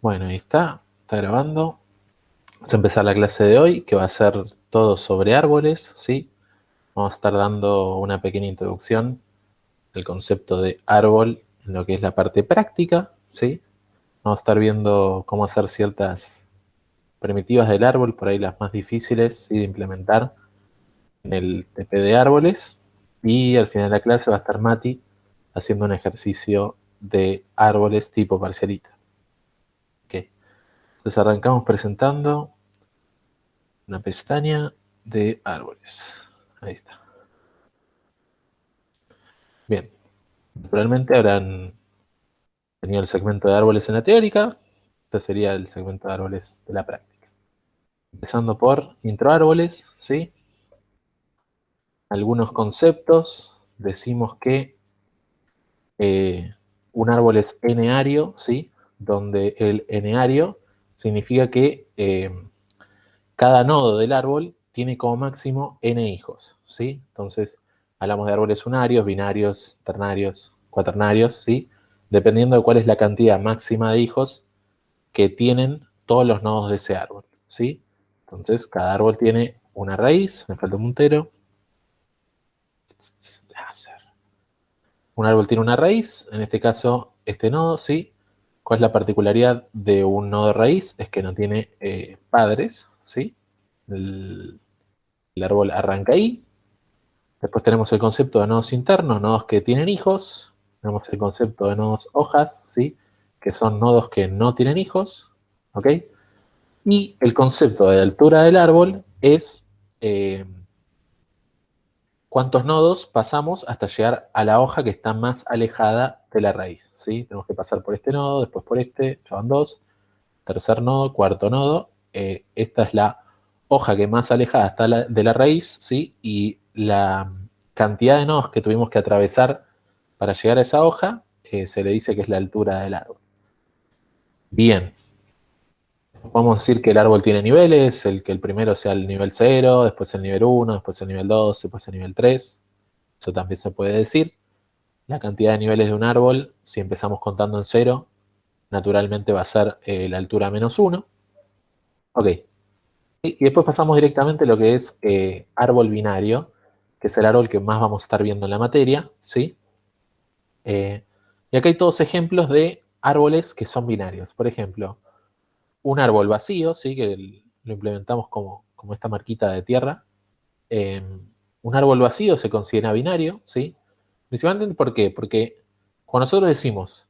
Bueno, ahí está grabando. Vamos a empezar la clase de hoy, que va a ser todo sobre árboles, ¿sí? Vamos a estar dando una pequeña introducción del concepto de árbol en lo que es la parte práctica, ¿sí? Vamos a estar viendo cómo hacer ciertas primitivas del árbol, por ahí las más difíciles, ¿sí?, de implementar en el TP de árboles. Y al final de la clase va a estar Mati haciendo un ejercicio de árboles tipo parcialita. Ok. Entonces arrancamos presentando una pestaña de árboles. Ahí está. Bien. Naturalmente habrán tenido el segmento de árboles en la teórica. Este sería el segmento de árboles de la práctica. Empezando por intro árboles, ¿sí? Algunos conceptos. Decimos que un árbol es eneario, ¿sí? Donde el eneario significa que cada nodo del árbol tiene como máximo n hijos, ¿sí? Entonces, hablamos de árboles unarios, binarios, ternarios, cuaternarios, ¿sí? Dependiendo de cuál es la cantidad máxima de hijos que tienen todos los nodos de ese árbol, ¿sí? Entonces, cada árbol tiene una raíz, me falta un puntero. Un árbol tiene una raíz, en este caso, este nodo, ¿sí? ¿Cuál es la particularidad de un nodo de raíz? Es que no tiene padres, ¿sí? El árbol arranca ahí. Después tenemos el concepto de nodos internos, nodos que tienen hijos. Tenemos el concepto de nodos hojas, ¿sí?, que son nodos que no tienen hijos. ¿Ok? Y el concepto de altura del árbol es cuántos nodos pasamos hasta llegar a la hoja que está más alejada de la raíz, ¿sí? Tenemos que pasar por este nodo, después por este, ya van dos, tercer nodo, cuarto nodo. Esta es la hoja que más alejada está de la raíz, ¿sí? Y la cantidad de nodos que tuvimos que atravesar para llegar a esa hoja se le dice que es la altura del árbol. Bien. Vamos a decir que el árbol tiene niveles, que el primero sea el nivel 0, después el nivel 1, después el nivel 2, después el nivel 3. Eso también se puede decir. La cantidad de niveles de un árbol, si empezamos contando en 0, naturalmente va a ser la altura menos 1. Ok. Y después pasamos directamente a lo que es árbol binario, que es el árbol que más vamos a estar viendo en la materia, ¿sí? Y acá hay todos ejemplos de árboles que son binarios. Por ejemplo, un árbol vacío, ¿sí?, que lo implementamos como esta marquita de tierra. Un árbol vacío se considera binario, ¿sí? Principalmente, ¿por qué? Porque cuando nosotros decimos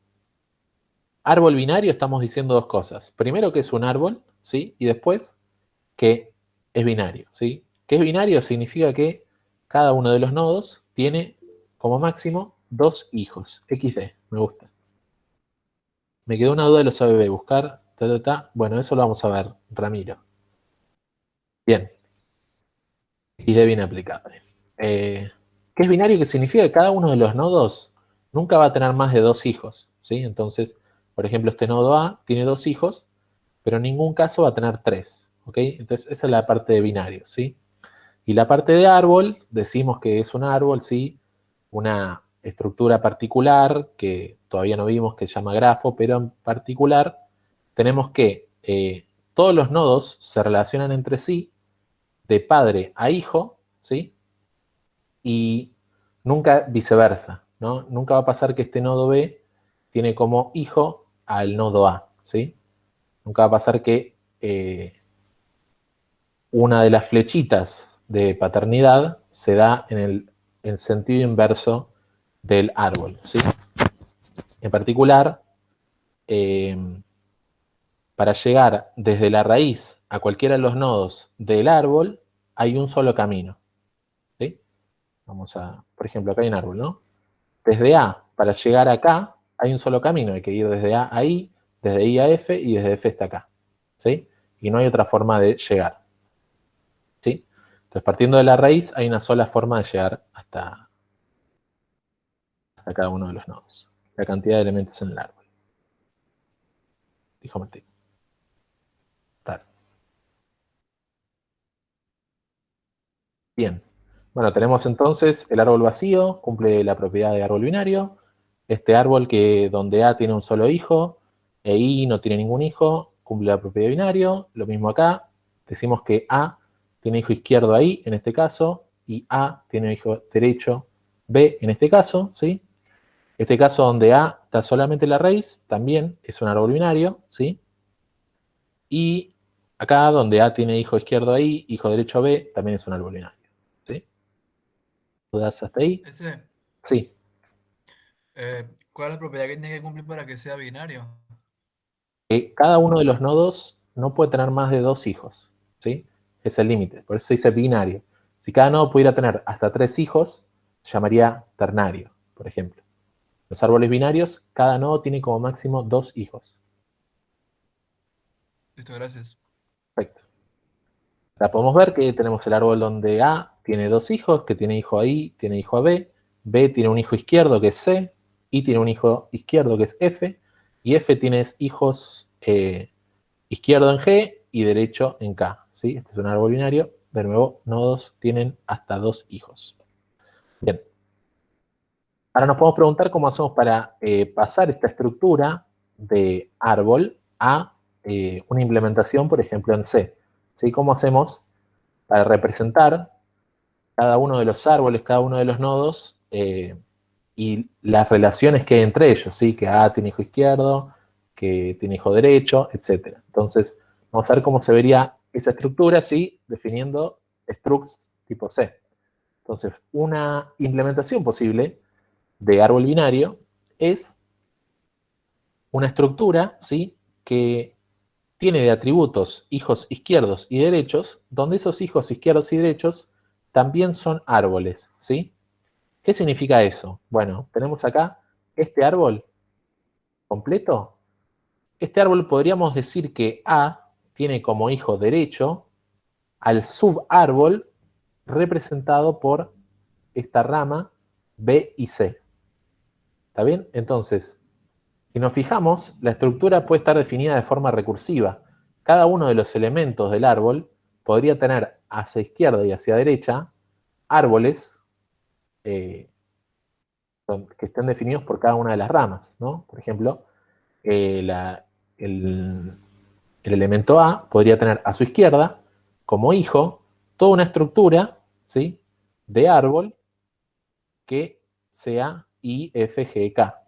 árbol binario, estamos diciendo dos cosas. Primero, que es un árbol, ¿sí? Y después, que es binario, ¿sí? Que es binario significa que cada uno de los nodos tiene como máximo dos hijos. XD, me gusta. Me quedó una duda de los ABB, buscar, Bueno, eso lo vamos a ver, Ramiro. Bien, XD bien aplicable. ¿Qué es binario? Que significa que cada uno de los nodos nunca va a tener más de dos hijos, ¿sí? Entonces, por ejemplo, este nodo A tiene dos hijos, pero en ningún caso va a tener tres, ¿ok? Entonces, esa es la parte de binario, ¿sí? Y la parte de árbol, decimos que es un árbol, ¿sí? Una estructura particular que todavía no vimos, que se llama grafo, pero en particular tenemos que todos los nodos se relacionan entre sí de padre a hijo, ¿sí? Y nunca viceversa, ¿no? Nunca va a pasar que este nodo B tiene como hijo al nodo A, ¿sí? Nunca va a pasar que una de las flechitas de paternidad se da en el sentido inverso del árbol, ¿sí? En particular, eh, para llegar desde la raíz a cualquiera de los nodos del árbol, hay un solo camino, ¿sí? Vamos a, por ejemplo, acá hay un árbol, ¿no? Desde A para llegar acá hay un solo camino, hay que ir desde A a I, desde I a F y desde F hasta acá, ¿sí? Y no hay otra forma de llegar, ¿sí? Entonces, partiendo de la raíz, hay una sola forma de llegar hasta cada uno de los nodos. La cantidad de elementos en el árbol. Dijo Martín. Claro. Bien. Bueno, tenemos entonces el árbol vacío, cumple la propiedad de árbol binario. Este árbol que donde A tiene un solo hijo e I no tiene ningún hijo, cumple la propiedad de binario. Lo mismo acá, decimos que A tiene hijo izquierdo ahí, en este caso, y A tiene hijo derecho B, en este caso, ¿sí? Este caso donde A está solamente la raíz, también es un árbol binario, ¿sí? Y acá donde A tiene hijo izquierdo ahí, hijo derecho B, también es un árbol binario, ¿sí? ¿Dudas hasta ahí? Ese, Sí. ¿cuál es la propiedad que tiene que cumplir para que sea binario? Cada uno de los nodos no puede tener más de 2 hijos, ¿sí? Es el límite, por eso se dice binario. Si cada nodo pudiera tener hasta 3 hijos, se llamaría ternario, por ejemplo. Los árboles binarios, cada nodo tiene como máximo 2 hijos. Listo, gracias. Perfecto. Ahora podemos ver que tenemos el árbol donde A tiene 2 hijos, que tiene hijo a I, tiene hijo a B, B tiene un hijo izquierdo que es C, I tiene un hijo izquierdo que es F, y F tiene hijos izquierdo en G y derecho en K, ¿sí? Este es un árbol binario. De nuevo, nodos tienen hasta 2 hijos. Bien. Ahora nos podemos preguntar cómo hacemos para pasar esta estructura de árbol a una implementación, por ejemplo, en C. ¿Sí? ¿Cómo hacemos para representar cada uno de los árboles, cada uno de los nodos y las relaciones que hay entre ellos? ¿Sí? Que A tiene hijo izquierdo, que tiene hijo derecho, etc. Entonces, vamos a ver cómo se vería esa estructura, ¿sí? Definiendo structs tipo C. Entonces, una implementación posible de árbol binario es una estructura, ¿sí? Que tiene de atributos hijos izquierdos y derechos, donde esos hijos izquierdos y derechos también son árboles, ¿sí? ¿Qué significa eso? Bueno, tenemos acá este árbol completo. Este árbol podríamos decir que A tiene como hijo derecho al subárbol representado por esta rama B y C. ¿Está bien? Entonces, si nos fijamos, la estructura puede estar definida de forma recursiva. Cada uno de los elementos del árbol podría tener hacia izquierda y hacia derecha árboles eh, que estén definidos por cada una de las ramas, ¿no? Por ejemplo, el, el elemento A podría tener a su izquierda, como hijo, toda una estructura, ¿sí? De árbol que sea I, F, G, K,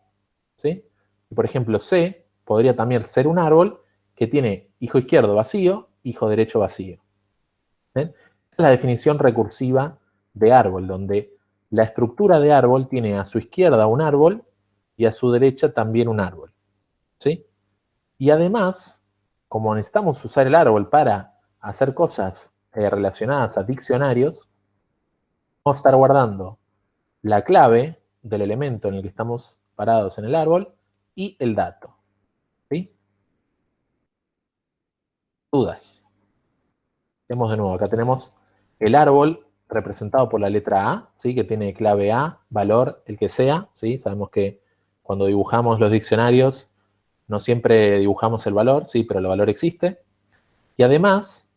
¿sí? Y por ejemplo, C podría también ser un árbol que tiene hijo izquierdo vacío, hijo derecho vacío. ¿Ven? Es la definición recursiva de árbol, donde la estructura de árbol tiene a su izquierda un árbol y a su derecha también un árbol, ¿sí? Y además, como necesitamos usar el árbol para hacer cosas relacionadas a diccionarios, vamos a estar guardando la clave del elemento en el que estamos parados en el árbol y el dato, ¿sí? Dudas. Vemos de nuevo, acá tenemos el árbol representado por la letra A, ¿sí? Que tiene clave A, valor, el que sea, ¿sí? Sabemos que cuando dibujamos los diccionarios no siempre dibujamos el valor, sí, pero el valor existe. Y además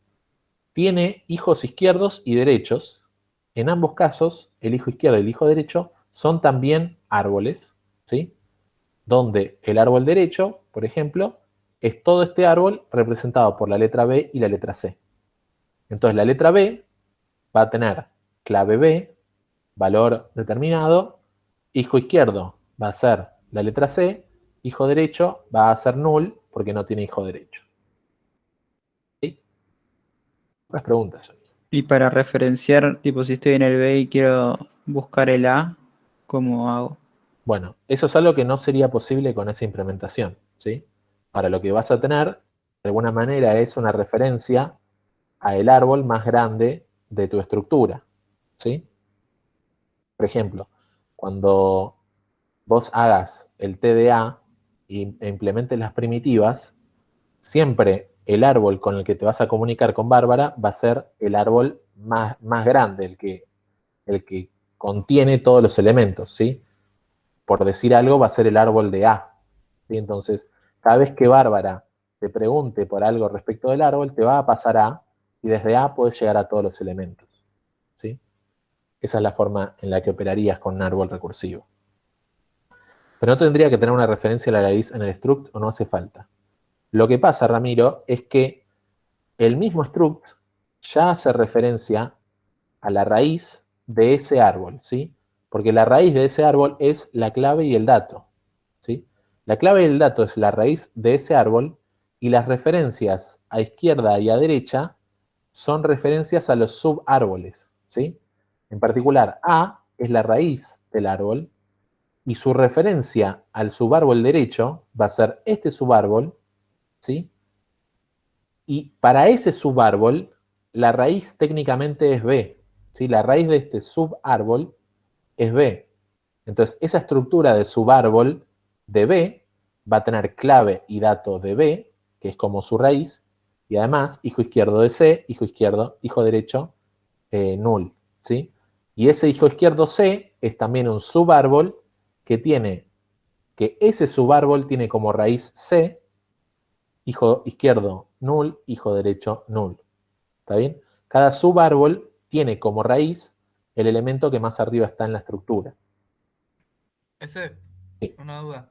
tiene hijos izquierdos y derechos. En ambos casos, el hijo izquierdo y el hijo derecho son también árboles, ¿sí? Donde el árbol derecho, por ejemplo, es todo este árbol representado por la letra B y la letra C. Entonces la letra B va a tener clave B, valor determinado, hijo izquierdo va a ser la letra C, hijo derecho va a ser null porque no tiene hijo derecho. ¿Sí? Más preguntas. Y para referenciar, tipo, si estoy en el B y quiero buscar el A, ¿cómo hago? Bueno, eso es algo que no sería posible con esa implementación, ¿sí? Ahora lo que vas a tener, de alguna manera, es una referencia a el árbol más grande de tu estructura, ¿sí? Por ejemplo, cuando vos hagas el TDA e implementes las primitivas, siempre el árbol con el que te vas a comunicar con Bárbara va a ser el árbol más grande, el que contiene todos los elementos, ¿sí? Por decir algo, va a ser el árbol de A, ¿sí? Entonces, cada vez que Bárbara te pregunte por algo respecto del árbol, te va a pasar A, y desde A puedes llegar a todos los elementos, ¿sí? Esa es la forma en la que operarías con un árbol recursivo. Pero no tendría que tener una referencia a la raíz en el struct o no hace falta. Lo que pasa, Ramiro, es que el mismo struct ya hace referencia a la raíz de ese árbol, ¿sí? Porque la raíz de ese árbol es la clave y el dato, ¿sí? La clave y el dato es la raíz de ese árbol y las referencias a izquierda y a derecha son referencias a los subárboles, ¿sí? En particular, A es la raíz del árbol y su referencia al subárbol derecho va a ser este subárbol, ¿sí? Y para ese subárbol, la raíz técnicamente es B, ¿sí? La raíz de este subárbol es B. Entonces, esa estructura de subárbol de B va a tener clave y dato de B, que es como su raíz, y además hijo izquierdo de C, hijo izquierdo, hijo derecho, null, ¿sí? Y ese hijo izquierdo C es también un subárbol que ese subárbol tiene como raíz C, hijo izquierdo null, hijo derecho null. ¿Está bien? Cada subárbol tiene como raíz el elemento que más arriba está en la estructura. Ese, Sí. una duda.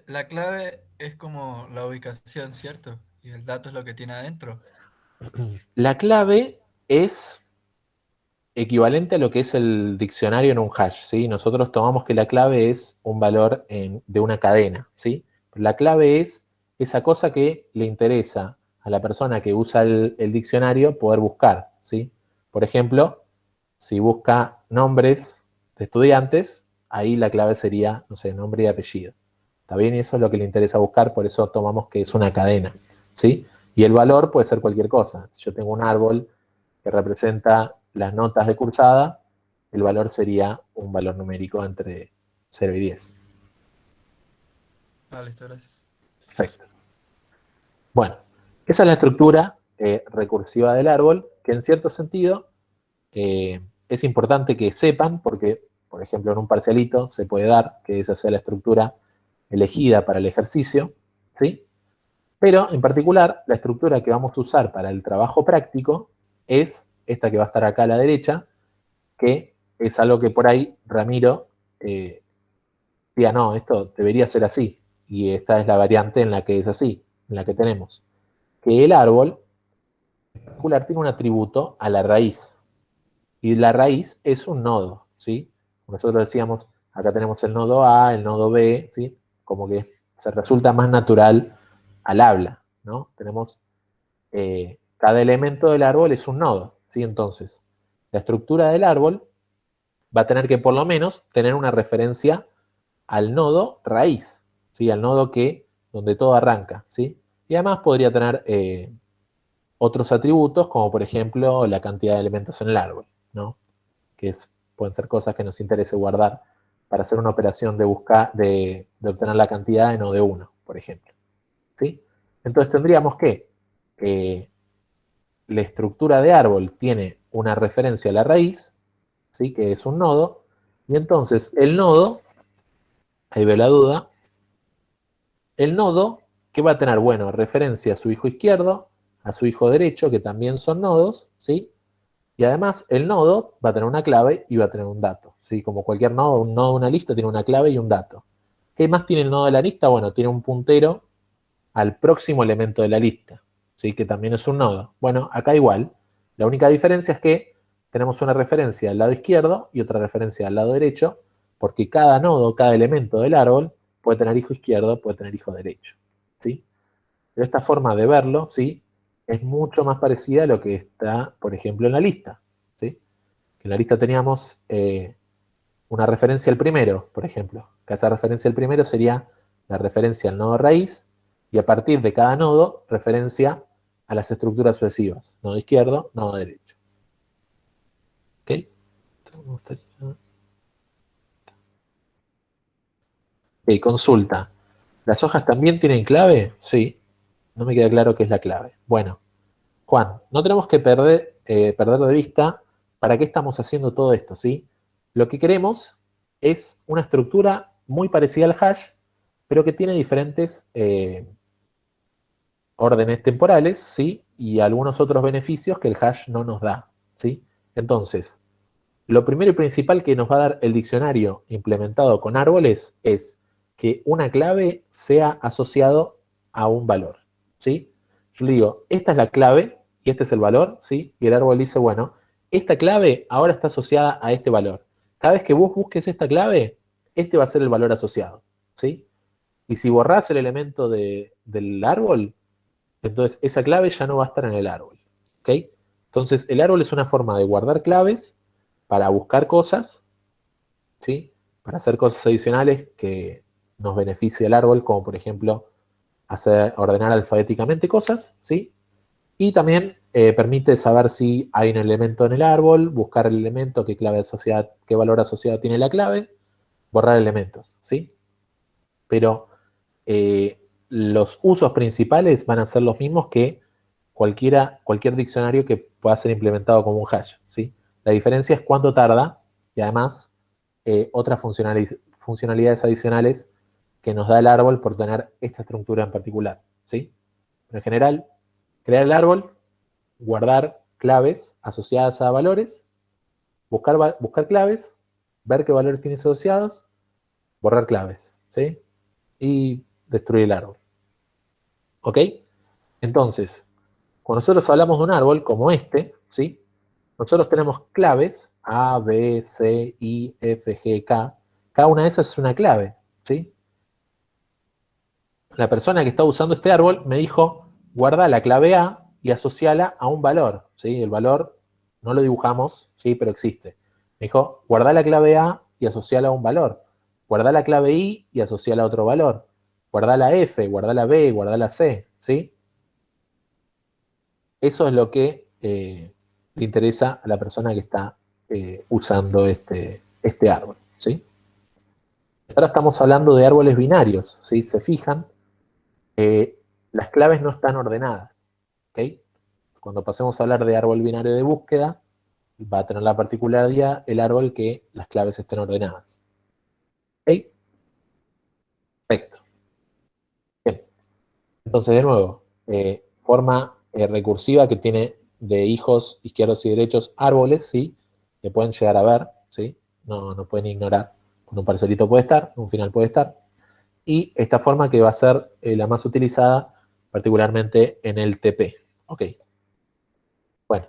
La clave es como la ubicación, ¿cierto? Y el dato es lo que tiene adentro. La clave es equivalente a lo que es el diccionario en un hash, ¿sí? Nosotros tomamos que la clave es un valor de una cadena, ¿sí? La clave es esa cosa que le interesa a la persona que usa el diccionario poder buscar, ¿sí? Por ejemplo, si busca nombres de estudiantes, ahí la clave sería, no sé, nombre y apellido. ¿Está bien? Y eso es lo que le interesa buscar, por eso tomamos que es una cadena, ¿sí? Y el valor puede ser cualquier cosa. Si yo tengo un árbol que representa las notas de cursada, el valor sería un valor numérico entre 0 y 10. Ah, listo, gracias. Perfecto. Bueno, esa es la estructura recursiva del árbol, que en cierto sentido es importante que sepan, porque, por ejemplo, en un parcialito se puede dar que esa sea la estructura elegida para el ejercicio, ¿sí? Pero, en particular, la estructura que vamos a usar para el trabajo práctico es esta que va a estar acá a la derecha, que es algo que por ahí Ramiro decía, no, esto debería ser así, y esta es la variante en la que es así, en la que tenemos, que el árbol en particular tiene un atributo a la raíz, y la raíz es un nodo, ¿sí? Nosotros decíamos, acá tenemos el nodo A, el nodo B, ¿sí? Como que se resulta más natural al habla, ¿no? Tenemos, cada elemento del árbol es un nodo, ¿sí? Entonces, la estructura del árbol va a tener que por lo menos tener una referencia al nodo raíz, ¿sí? Al nodo donde todo arranca, ¿sí? Y además podría tener otros atributos, como por ejemplo la cantidad de elementos en el árbol, ¿no? Pueden ser cosas que nos interese guardar para hacer una operación de obtener la cantidad en O de 1, por ejemplo, ¿sí? Entonces tendríamos que la estructura de árbol tiene una referencia a la raíz, ¿sí? Que es un nodo, y entonces el nodo, ahí ve la duda, el nodo, ¿qué va a tener? Bueno, referencia a su hijo izquierdo, a su hijo derecho, que también son nodos, ¿sí? Y además el nodo va a tener una clave y va a tener un dato, ¿sí? Como cualquier nodo, un nodo de una lista tiene una clave y un dato. ¿Qué más tiene el nodo de la lista? Bueno, tiene un puntero al próximo elemento de la lista, ¿sí? Que también es un nodo. Bueno, acá igual. La única diferencia es que tenemos una referencia al lado izquierdo y otra referencia al lado derecho, porque cada nodo, cada elemento del árbol puede tener hijo izquierdo, puede tener hijo derecho, ¿sí? Pero esta forma de verlo, ¿sí? Es mucho más parecida a lo que está, por ejemplo, en la lista, ¿sí? En la lista teníamos una referencia al primero, por ejemplo. Que esa referencia al primero sería la referencia al nodo raíz, y a partir de cada nodo, referencia a las estructuras sucesivas. Nodo izquierdo, nodo derecho. ¿Ok? Ok, consulta. ¿Las hojas también tienen clave? Sí. No me queda claro qué es la clave. Bueno, Juan, no tenemos que perder de vista para qué estamos haciendo todo esto, ¿sí? Lo que queremos es una estructura muy parecida al hash, pero que tiene diferentes órdenes temporales, ¿sí? Y algunos otros beneficios que el hash no nos da, ¿sí? Entonces, lo primero y principal que nos va a dar el diccionario implementado con árboles es que una clave sea asociado a un valor, ¿sí? Yo le digo, esta es la clave y este es el valor, ¿sí? Y el árbol dice, bueno, esta clave ahora está asociada a este valor. Cada vez que vos busques esta clave, este va a ser el valor asociado, ¿sí? Y si borrás el elemento del árbol, entonces esa clave ya no va a estar en el árbol, ¿ok? Entonces el árbol es una forma de guardar claves para buscar cosas, ¿sí? Para hacer cosas adicionales que nos beneficie el árbol, como por ejemplo ordenar alfabéticamente cosas, ¿sí? Y también permite saber si hay un elemento en el árbol, buscar el elemento, qué clave asociada, qué valor asociado tiene la clave, borrar elementos, ¿sí? Pero los usos principales van a ser los mismos que cualquier diccionario que pueda ser implementado como un hash, ¿sí? La diferencia es cuánto tarda y además otras funcionalidades adicionales que nos da el árbol por tener esta estructura en particular, ¿sí? Pero en general, crear el árbol, guardar claves asociadas a valores, buscar claves, ver qué valores tienes asociados, borrar claves, ¿sí? Y destruir el árbol. ¿Ok? Entonces, cuando nosotros hablamos de un árbol como este, ¿sí? Nosotros tenemos claves A, B, C, I, F, G, K. Cada una de esas es una clave, ¿sí? La persona que está usando este árbol me dijo, guarda la clave A y asociala a un valor, ¿sí? El valor no lo dibujamos, ¿sí? Pero existe. Me dijo, guarda la clave A y asociala a un valor. Guarda la clave I y asociala a otro valor. Guarda la F, guarda la B, guarda la C, ¿sí? Eso es lo que le interesa a la persona que está usando este árbol, ¿sí? Ahora estamos hablando de árboles binarios, ¿sí? Se fijan, las claves no están ordenadas, ¿ok? Cuando pasemos a hablar de árbol binario de búsqueda, va a tener la particularidad el árbol que las claves estén ordenadas. ¿Ok? Perfecto. Bien. Entonces, de nuevo, forma recursiva que tiene de hijos izquierdos y derechos árboles, ¿sí? Que pueden llegar a ver, ¿sí? No pueden ignorar. Un parcelito puede estar, un final puede estar. Y esta forma que va a ser la más utilizada, particularmente en el TP. Ok. Bueno,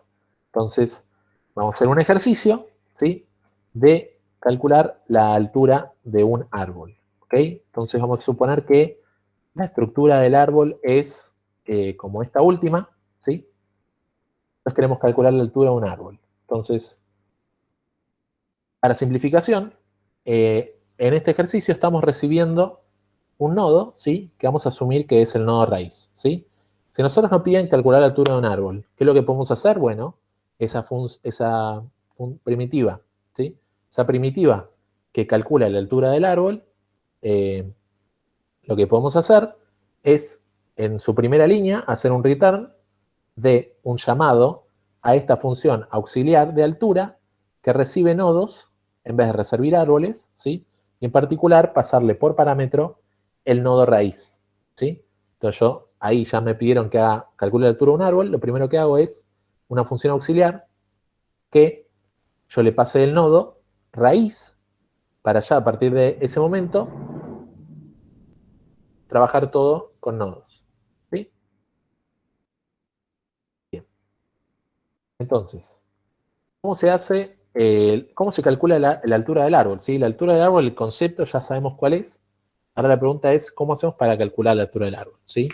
entonces vamos a hacer un ejercicio, ¿sí? De calcular la altura de un árbol. ¿Ok? Entonces vamos a suponer que la estructura del árbol es como esta última, ¿sí? Entonces queremos calcular la altura de un árbol. Entonces, para simplificación, en este ejercicio estamos recibiendo un nodo, ¿sí? Que vamos a asumir que es el nodo raíz, ¿sí? Si nosotros nos piden calcular la altura de un árbol, ¿qué es lo que podemos hacer? Bueno, esa primitiva, ¿sí? Esa primitiva que calcula la altura del árbol, lo que podemos hacer es, en su primera línea, hacer un return de un llamado a esta función auxiliar de altura que recibe nodos en vez de recibir árboles, ¿sí? Y en particular pasarle por parámetro el nodo raíz, ¿sí? Entonces yo, ahí ya me pidieron que calcule la altura de un árbol, lo primero que hago es una función auxiliar que yo le pase el nodo raíz para ya a partir de ese momento trabajar todo con nodos, ¿sí? Bien. Entonces, ¿cómo se hace, cómo se calcula la altura del árbol? ¿Sí? La altura del árbol, el concepto ya sabemos cuál es. Ahora la pregunta es, ¿cómo hacemos para calcular la altura del árbol? ¿Sí?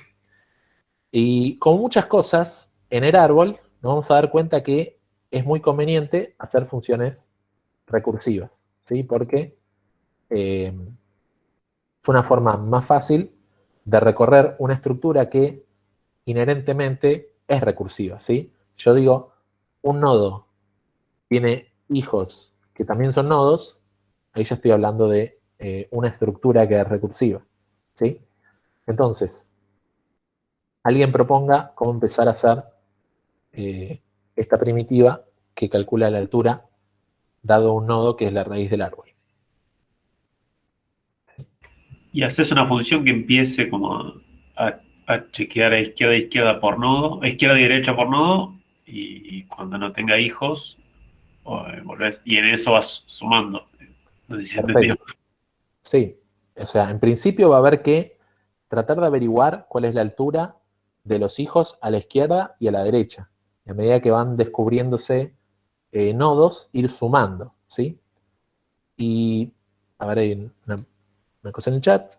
Y como muchas cosas en el árbol, nos vamos a dar cuenta que es muy conveniente hacer funciones recursivas, ¿sí? Porque es una forma más fácil de recorrer una estructura que inherentemente es recursiva, ¿sí? Yo digo, un nodo tiene hijos que también son nodos, ahí ya estoy hablando de una estructura que es recursiva, ¿sí? Entonces, alguien proponga cómo empezar a hacer esta primitiva que calcula la altura dado un nodo que es la raíz del árbol. Y haces una función que empiece como a chequear a izquierda por nodo, a izquierda y derecha por nodo, y cuando no tenga hijos, volvés, y en eso vas sumando. No sé si se entendió. Perfecto. Sí, o sea, en principio va a haber que tratar de averiguar cuál es la altura de los hijos a la izquierda y a la derecha. Y a medida que van descubriéndose nodos, ir sumando, ¿sí? Y, a ver, hay una cosa en el chat.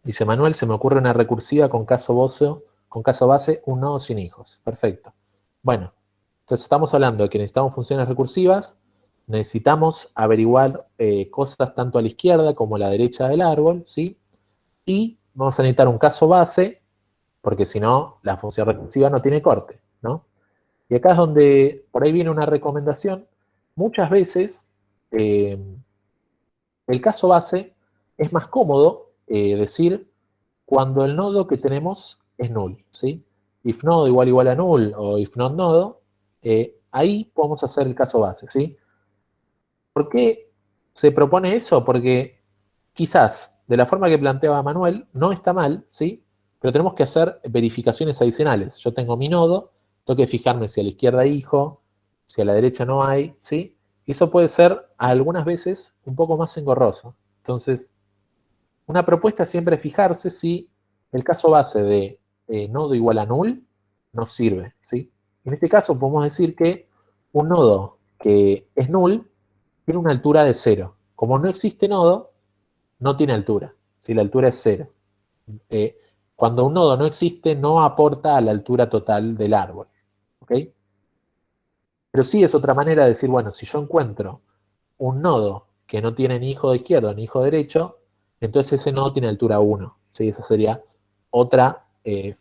Dice Manuel, se me ocurre una recursiva con caso base, un nodo sin hijos. Perfecto. Bueno, entonces estamos hablando de que necesitamos funciones recursivas, necesitamos averiguar cosas tanto a la izquierda como a la derecha del árbol, ¿sí? Y vamos a necesitar un caso base, porque si no, la función recursiva no tiene corte, ¿no? Y acá es donde, por ahí viene una recomendación. Muchas veces, el caso base es más cómodo decir cuando el nodo que tenemos es null, ¿sí? If nodo igual a null o if not nodo, ahí podemos hacer el caso base, ¿sí? ¿Por qué se propone eso? Porque quizás, de la forma que planteaba Manuel, no está mal, ¿sí? Pero tenemos que hacer verificaciones adicionales. Yo tengo mi nodo, tengo que fijarme si a la izquierda hay hijo, si a la derecha no hay, ¿sí? Y eso puede ser, algunas veces, un poco más engorroso. Entonces, una propuesta siempre es fijarse si el caso base de nodo igual a null nos sirve, ¿sí? En este caso podemos decir que un nodo que es null tiene una altura de 0. Como no existe nodo, no tiene altura, ¿sí? La altura es 0. Cuando un nodo no existe, no aporta a la altura total del árbol, ¿ok? Pero sí es otra manera de decir, bueno, si yo encuentro un nodo que no tiene ni hijo de izquierdo ni hijo derecho, entonces ese nodo tiene altura 1. ¿Sí? Esa sería otra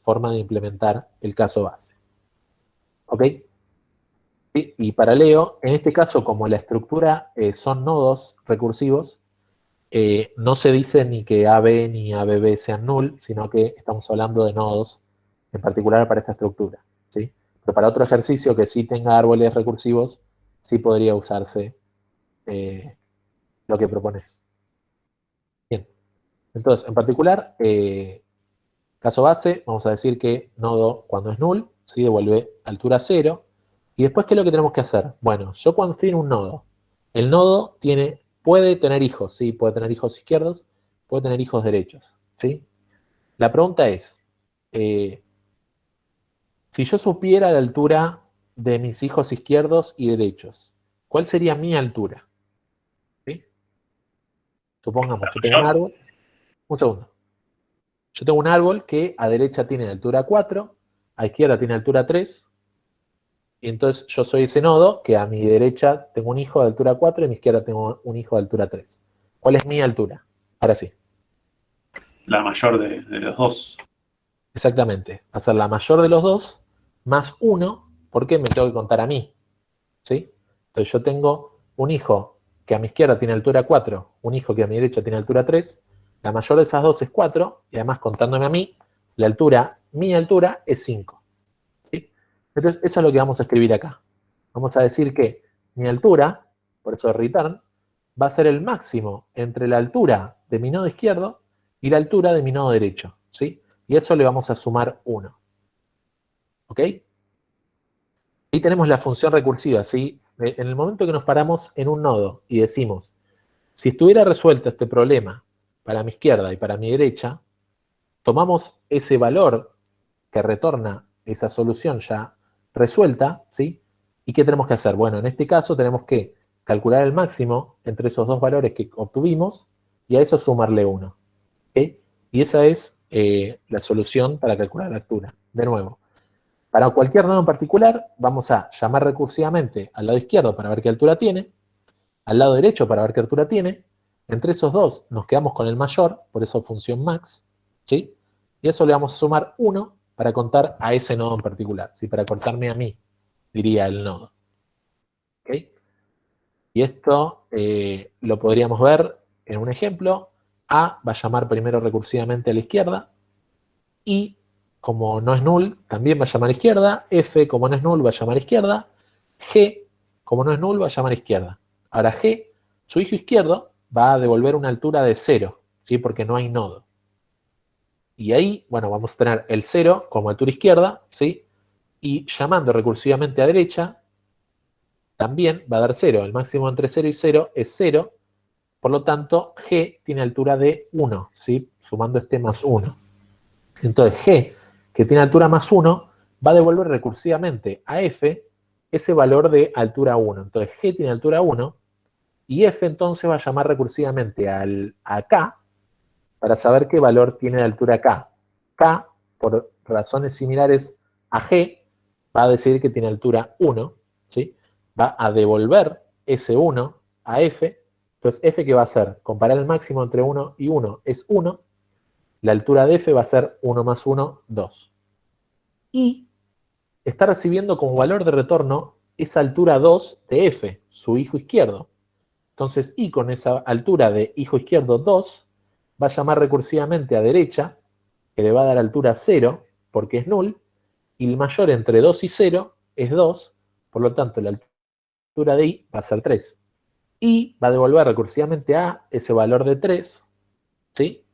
forma de implementar el caso base. ¿Ok? Y para Leo, en este caso, como la estructura son nodos recursivos, no se dice ni que AB ni ABB sean null, sino que estamos hablando de nodos, en particular para esta estructura. ¿Sí? Pero para otro ejercicio que sí tenga árboles recursivos, sí podría usarse lo que propones. Bien. Entonces, en particular, caso base, vamos a decir que nodo cuando es null, ¿sí? Devuelve altura 0. Y después, ¿qué es lo que tenemos que hacer? Bueno, yo cuando tiene un nodo, el nodo puede tener hijos, ¿sí? Puede tener hijos izquierdos, puede tener hijos derechos, ¿sí? La pregunta es, si yo supiera la altura de mis hijos izquierdos y derechos, ¿cuál sería mi altura? ¿Sí? Supongamos, yo tengo un árbol. Un segundo. Yo tengo un árbol que a derecha tiene altura 4, a izquierda tiene altura 3, y entonces yo soy ese nodo que a mi derecha tengo un hijo de altura 4 y a mi izquierda tengo un hijo de altura 3. ¿Cuál es mi altura? Ahora sí. La mayor de los dos. Exactamente. Va a ser la mayor de los dos más 1, porque me tengo que contar a mí. ¿Sí? Entonces yo tengo un hijo que a mi izquierda tiene altura 4, un hijo que a mi derecha tiene altura 3. La mayor de esas dos es 4, y además contándome a mí, mi altura es 5. ¿Sí? Entonces eso es lo que vamos a escribir acá. Vamos a decir que mi altura, por eso return, va a ser el máximo entre la altura de mi nodo izquierdo y la altura de mi nodo derecho. ¿Sí? Y eso le vamos a sumar 1. ¿Ok? Ahí tenemos la función recursiva, ¿sí? En el momento que nos paramos en un nodo y decimos, si estuviera resuelto este problema para mi izquierda y para mi derecha, tomamos ese valor que retorna esa solución ya resuelta, ¿sí? ¿Y qué tenemos que hacer? Bueno, en este caso tenemos que calcular el máximo entre esos dos valores que obtuvimos y a eso sumarle 1. ¿Ok? Y esa es la solución para calcular la altura. De nuevo, para cualquier nodo en particular, vamos a llamar recursivamente al lado izquierdo para ver qué altura tiene, al lado derecho para ver qué altura tiene. Entre esos dos nos quedamos con el mayor, por eso función max, ¿sí? Y eso le vamos a sumar 1 para contar a ese nodo en particular, ¿sí? Para contarme a mí, diría el nodo. ¿Ok? Y esto lo podríamos ver en un ejemplo. A va a llamar primero recursivamente a la izquierda, y como no es null, también va a llamar a izquierda. F, como no es null, va a llamar a izquierda. G, como no es null, va a llamar a izquierda. Ahora G, su hijo izquierdo, va a devolver una altura de 0, ¿sí? Porque no hay nodo. Y ahí, bueno, vamos a tener el 0 como altura izquierda, ¿sí? Y llamando recursivamente a derecha, también va a dar 0. El máximo entre 0 y 0 es 0. Por lo tanto, G tiene altura de 1, ¿sí? Sumando este más 1. Entonces, G, que tiene altura más 1, va a devolver recursivamente a F ese valor de altura 1. Entonces, G tiene altura 1 y F entonces va a llamar recursivamente a K para saber qué valor tiene de altura K. K, por razones similares a G, va a decir que tiene altura 1, ¿sí? Va a devolver ese 1 a F. Entonces, F, ¿qué va a hacer? Comparar el máximo entre 1 y 1 es 1. La altura de F va a ser 1 más 1, 2. Y está recibiendo como valor de retorno esa altura 2 de F, su hijo izquierdo. Entonces, I con esa altura de hijo izquierdo 2, va a llamar recursivamente a derecha, que le va a dar altura 0, porque es null, y el mayor entre 2 y 0 es 2, por lo tanto la altura de I va a ser 3. Y va a devolver recursivamente a ese valor de 3, ¿sí?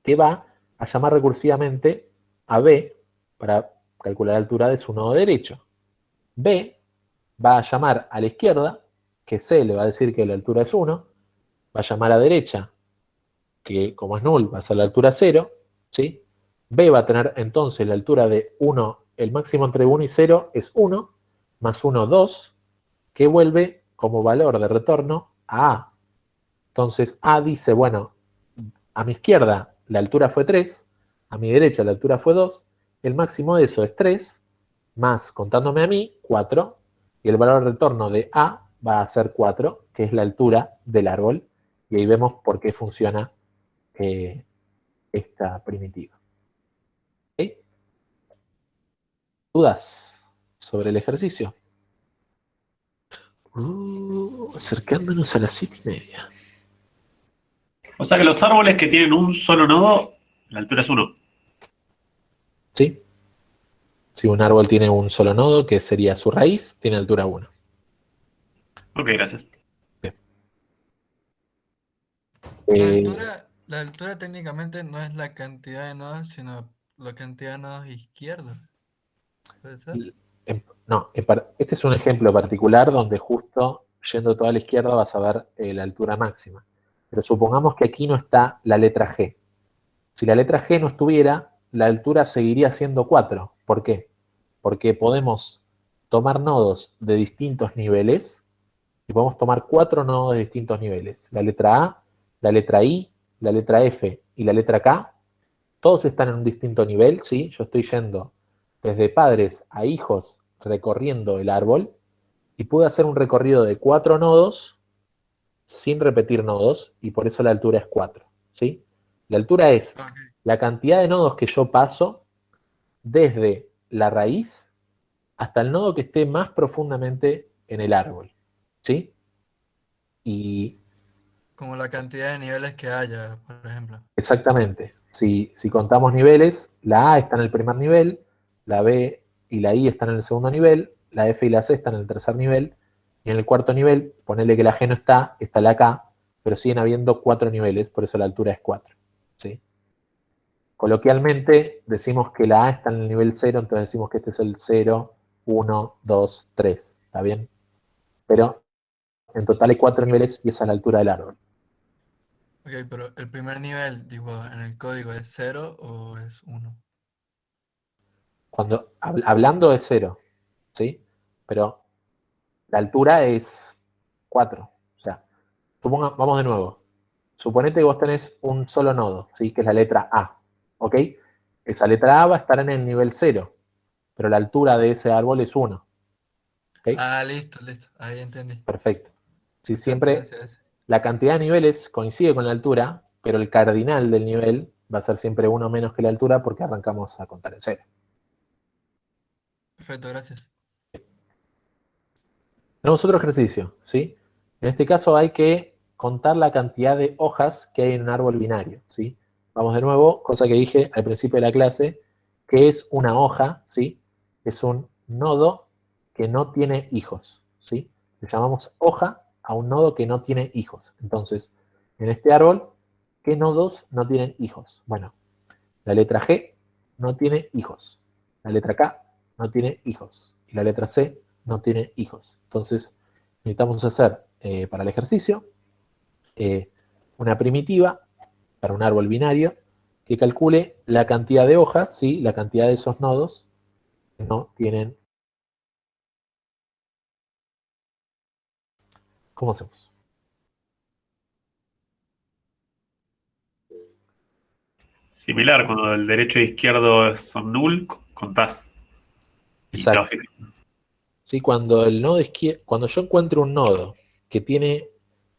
Que va a llamar recursivamente a B para calcular la altura de su nodo derecho. B va a llamar a la izquierda, que C le va a decir que la altura es 1, va a llamar a derecha, que como es null va a ser la altura 0, ¿sí? B va a tener entonces la altura de 1, el máximo entre 1 y 0 es 1, más 1, 2, que vuelve como valor de retorno a A. Entonces A dice, bueno, a mi izquierda la altura fue 3, a mi derecha la altura fue 2, el máximo de eso es 3, más, contándome a mí, 4, y el valor de retorno de A va a ser 4, que es la altura del árbol, y ahí vemos por qué funciona esta primitiva. ¿Okay? ¿Dudas sobre el ejercicio? Acercándonos a las 7:30. O sea que los árboles que tienen un solo nodo, la altura es 1. ¿Sí? Si un árbol tiene un solo nodo, que sería su raíz, tiene altura 1. Ok, gracias. La altura técnicamente no es la cantidad de nodos, sino la cantidad de nodos izquierdos. ¿Puede ser? No, este es un ejemplo particular donde justo yendo toda a la izquierda vas a ver la altura máxima. Pero supongamos que aquí no está la letra G. Si la letra G no estuviera, la altura seguiría siendo 4. ¿Por qué? Porque podemos tomar nodos de distintos niveles y podemos tomar 4 nodos de distintos niveles. La letra A, la letra I, la letra F y la letra K, todos están en un distinto nivel, ¿sí? Yo estoy yendo desde padres a hijos recorriendo el árbol y pude hacer un recorrido de 4 nodos sin repetir nodos y por eso la altura es 4, ¿sí? La altura es Ok. la cantidad de nodos que yo paso desde la raíz hasta el nodo que esté más profundamente en el árbol, ¿sí? Y Como la cantidad de niveles que haya, por ejemplo. exactamente, si contamos niveles, la A está en el primer nivel, la B y la I están en el segundo nivel, la F y la C están en el tercer nivel, y en el cuarto nivel, ponele que la G no está la K, pero siguen habiendo 4 niveles, por eso la altura es 4, ¿sí? Coloquialmente decimos que la A está en el nivel 0, entonces decimos que este es el 0, 1, 2, 3, ¿está bien? Pero en total hay 4 niveles y esa es la altura del árbol. Ok, pero el primer nivel, digo, en el código es 0 o es 1. Cuando hablando es 0, ¿sí? Pero la altura es 4. O sea, vamos de nuevo. Suponete que vos tenés un solo nodo, ¿sí? Que es la letra A, ¿ok? Esa letra A va a estar en el nivel 0, pero la altura de ese árbol es 1, ¿ok? Ah, listo, listo. Ahí entendí. Perfecto. Si Perfecto, siempre gracias. la cantidad de niveles coincide con la altura, pero el cardinal del nivel va a ser siempre 1 menos que la altura porque arrancamos a contar en 0. Perfecto, gracias. Tenemos otro ejercicio, ¿sí? En este caso hay que contar la cantidad de hojas que hay en un árbol binario, ¿sí? Vamos de nuevo, cosa que dije al principio de la clase, que es una hoja, ¿sí? Es un nodo que no tiene hijos, ¿sí? Le llamamos hoja a un nodo que no tiene hijos. Entonces, en este árbol, ¿qué nodos no tienen hijos? Bueno, la letra G no tiene hijos. La letra K no tiene hijos. Y la letra C no tiene hijos. Entonces, necesitamos hacer para el ejercicio una primitiva para un árbol binario que calcule la cantidad de hojas, ¿sí? La cantidad de esos nodos que no tienen. ¿Cómo hacemos? Similar, cuando el derecho e izquierdo son null, contás. Y te vas Exacto. ¿Sí? Cuando yo encuentro un nodo que tiene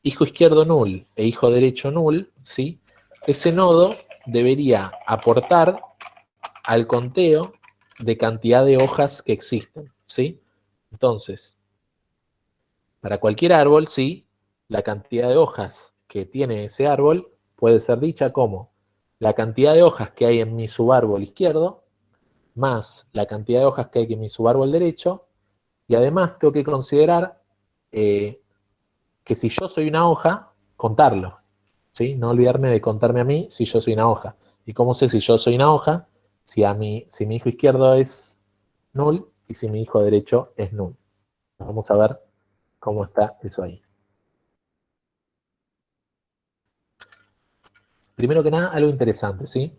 hijo izquierdo null e hijo derecho null, ¿sí? Ese nodo debería aportar al conteo de cantidad de hojas que existen, ¿sí? Entonces, para cualquier árbol, ¿sí? La cantidad de hojas que tiene ese árbol puede ser dicha como la cantidad de hojas que hay en mi subárbol izquierdo más la cantidad de hojas que hay en mi subárbol derecho, y además tengo que considerar que si yo soy una hoja, contarlo, ¿sí? No olvidarme de contarme a mí si yo soy una hoja. ¿Y cómo sé si yo soy una hoja? Si mi hijo izquierdo es null y si mi hijo derecho es null. Vamos a ver cómo está eso ahí. Primero que nada, algo interesante, ¿sí?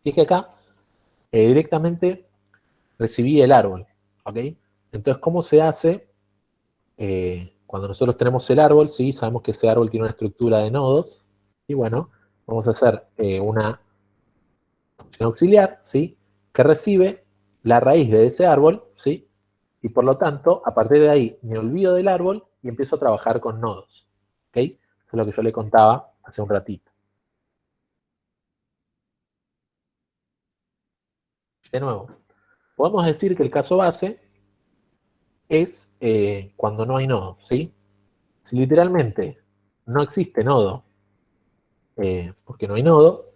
Y es que acá directamente recibí el árbol, ¿ok? Entonces, ¿cómo se hace cuando nosotros tenemos el árbol? ¿Sí? Sabemos que ese árbol tiene una estructura de nodos, y bueno, vamos a hacer una función auxiliar, ¿sí? Que recibe la raíz de ese árbol, ¿sí? Y por lo tanto, a partir de ahí, me olvido del árbol y empiezo a trabajar con nodos, ¿ok? Eso es lo que yo le contaba hace un ratito. De nuevo, podemos decir que el caso base es cuando no hay nodo, ¿sí? Si literalmente no existe nodo, porque no hay nodo,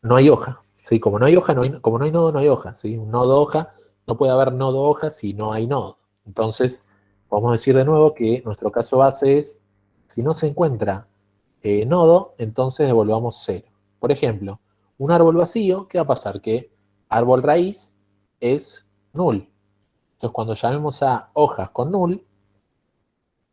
no hay hoja, ¿sí? Como no hay hoja, como no hay nodo, no hay hoja, ¿sí? Un nodo hoja, no puede haber nodo hoja si no hay nodo. Entonces, podemos decir de nuevo que nuestro caso base es, si no se encuentra nodo, entonces devolvamos 0. Por ejemplo, un árbol vacío, ¿qué va a pasar? Que árbol raíz es null. Entonces, cuando llamemos a hojas con null,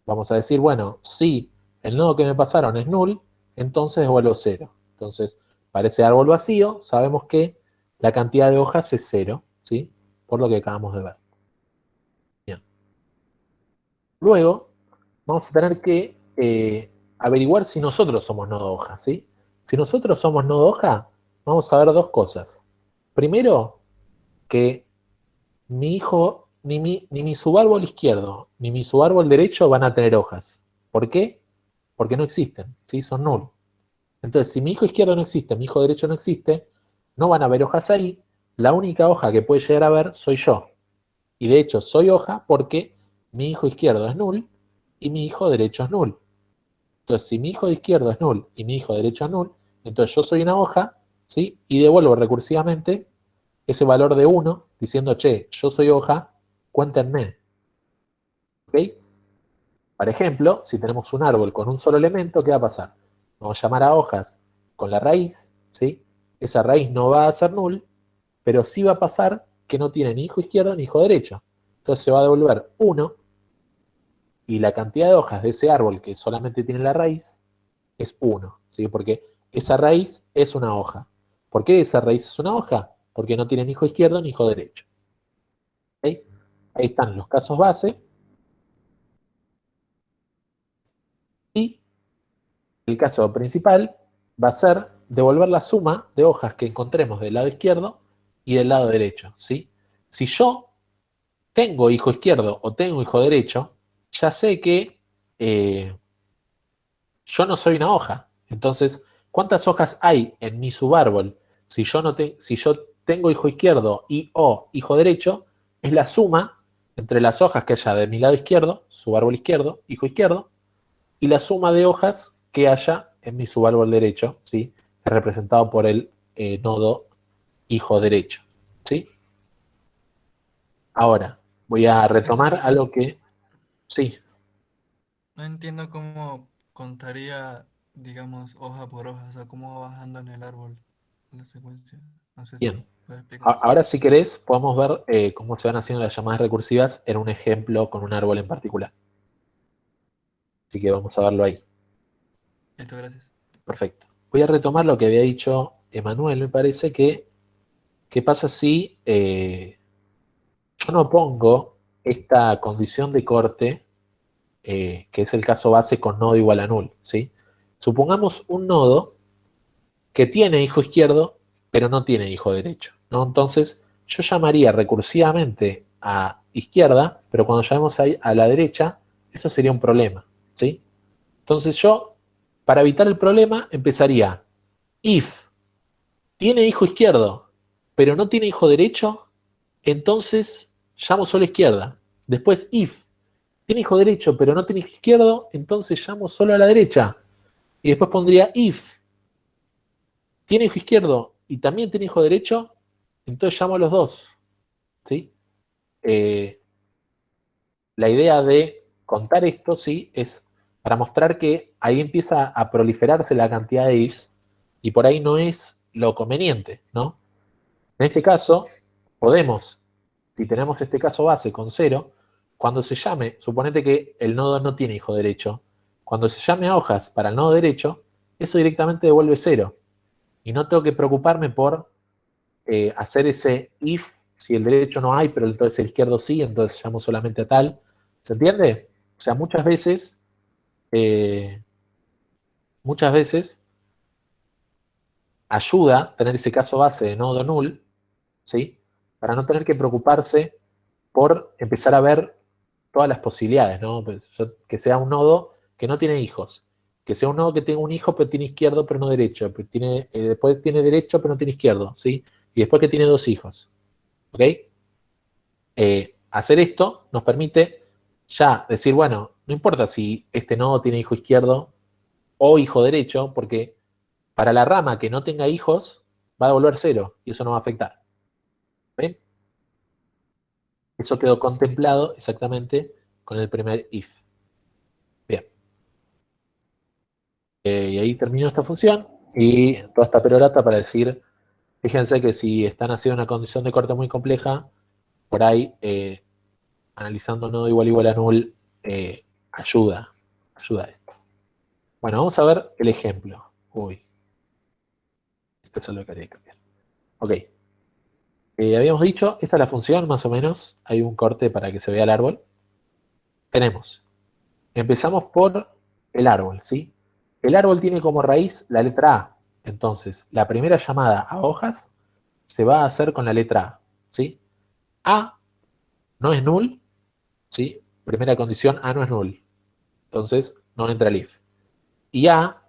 vamos a decir, bueno, si el nodo que me pasaron es null, entonces devuelvo 0. Entonces, para ese árbol vacío, sabemos que la cantidad de hojas es 0, ¿sí? Por lo que acabamos de ver. Bien. Luego, vamos a tener que averiguar si nosotros somos nodo hoja, ¿sí? Si nosotros somos nodo hoja, vamos a ver dos cosas. Primero, que mi hijo, ni mi subárbol izquierdo, ni mi subárbol derecho van a tener hojas. ¿Por qué? Porque no existen, ¿sí? Son null. Entonces, si mi hijo izquierdo no existe, mi hijo derecho no existe, no van a haber hojas ahí. La única hoja que puede llegar a ver soy yo. Y de hecho, soy hoja porque mi hijo izquierdo es null y mi hijo derecho es null. Entonces, si mi hijo izquierdo es null y mi hijo derecho es null, entonces yo soy una hoja, ¿sí? Y devuelvo recursivamente ese valor de 1 diciendo, che, yo soy hoja, cuéntenme. ¿Ok? Por ejemplo, si tenemos un árbol con un solo elemento, ¿qué va a pasar? Vamos a llamar a hojas con la raíz, ¿sí? Esa raíz no va a ser null, pero sí va a pasar que no tiene ni hijo izquierdo ni hijo derecho. Entonces se va a devolver 1 y la cantidad de hojas de ese árbol que solamente tiene la raíz es 1, ¿sí? Porque esa raíz es una hoja. ¿Por qué esa raíz es una hoja? Porque no tiene ni hijo izquierdo ni hijo derecho. ¿Ok? Ahí están los casos base. Y el caso principal va a ser devolver la suma de hojas que encontremos del lado izquierdo y del lado derecho, ¿sí? Si yo tengo hijo izquierdo o tengo hijo derecho, ya sé que yo no soy una hoja. Entonces, ¿cuántas hojas hay en mi subárbol? Si yo tengo hijo izquierdo y o hijo derecho, es la suma entre las hojas que haya de mi lado izquierdo, subárbol izquierdo, hijo izquierdo, y la suma de hojas que haya en mi subárbol derecho, ¿sí? Es representado por el nodo hijo derecho, ¿sí? Ahora, voy a Eso retomar no, algo que, sí, no entiendo cómo contaría, digamos, hoja por hoja, o sea, cómo va bajando en el árbol la secuencia. No sé si bien. puedes explicar. Ahora, si querés, podemos ver cómo se van haciendo las llamadas recursivas en un ejemplo con un árbol en particular. Así que vamos a verlo ahí. Listo, gracias. Perfecto. Voy a retomar lo que había dicho Emanuel, me parece que, ¿qué pasa si yo no pongo esta condición de corte, que es el caso base con nodo igual a null, ¿sí? Supongamos un nodo que tiene hijo izquierdo, pero no tiene hijo derecho, ¿no? Entonces, yo llamaría recursivamente a izquierda, pero cuando llamemos a la derecha, eso sería un problema, ¿sí? Entonces yo, para evitar el problema, empezaría if tiene hijo izquierdo, pero no tiene hijo derecho, entonces llamo solo a izquierda. Después if tiene hijo derecho, pero no tiene hijo izquierdo, entonces llamo solo a la derecha. Y después pondría if tiene hijo izquierdo y también tiene hijo derecho, entonces llamo a los dos, ¿sí? Eh, la idea de contar esto, ¿sí? Es para mostrar que ahí empieza a proliferarse la cantidad de ifs y por ahí no es lo conveniente, ¿no? En este caso, podemos, si tenemos este caso base con 0, cuando se llame, suponete que el nodo no tiene hijo derecho, cuando se llame a hojas para el nodo derecho, eso directamente devuelve 0. Y no tengo que preocuparme por hacer ese if, si el derecho no hay, pero entonces el izquierdo sí, entonces llamo solamente a tal. ¿Se entiende? O sea, eh, muchas veces ayuda tener ese caso base de nodo null, ¿sí? Para no tener que preocuparse por empezar a ver todas las posibilidades, ¿no? Pues, que sea un nodo que no tiene hijos, que sea un nodo que tenga un hijo pero tiene izquierdo pero no derecho, pero después tiene derecho pero no tiene izquierdo, ¿sí? Y después que tiene dos hijos, ¿ok? Hacer esto nos permite ya decir, bueno, no importa si este nodo tiene hijo izquierdo o hijo derecho, porque para la rama que no tenga hijos va a devolver 0 y eso no va a afectar. ¿Ven? Eso quedó contemplado exactamente con el primer if. Bien. Y ahí termino esta función y toda esta perorata para decir, fíjense que si están haciendo una condición de corte muy compleja, por ahí analizando nodo igual a null ayuda a esto. Bueno, vamos a ver el ejemplo. Uy, esto es lo que quería cambiar. Ok. Habíamos dicho, esta es la función, más o menos. Hay un corte para que se vea el árbol. Empezamos por el árbol, ¿sí? El árbol tiene como raíz la letra A. Entonces, la primera llamada a hojas se va a hacer con la letra A, ¿sí? A no es null, ¿sí? Primera condición, A no es null. Entonces, no entra el if. Y A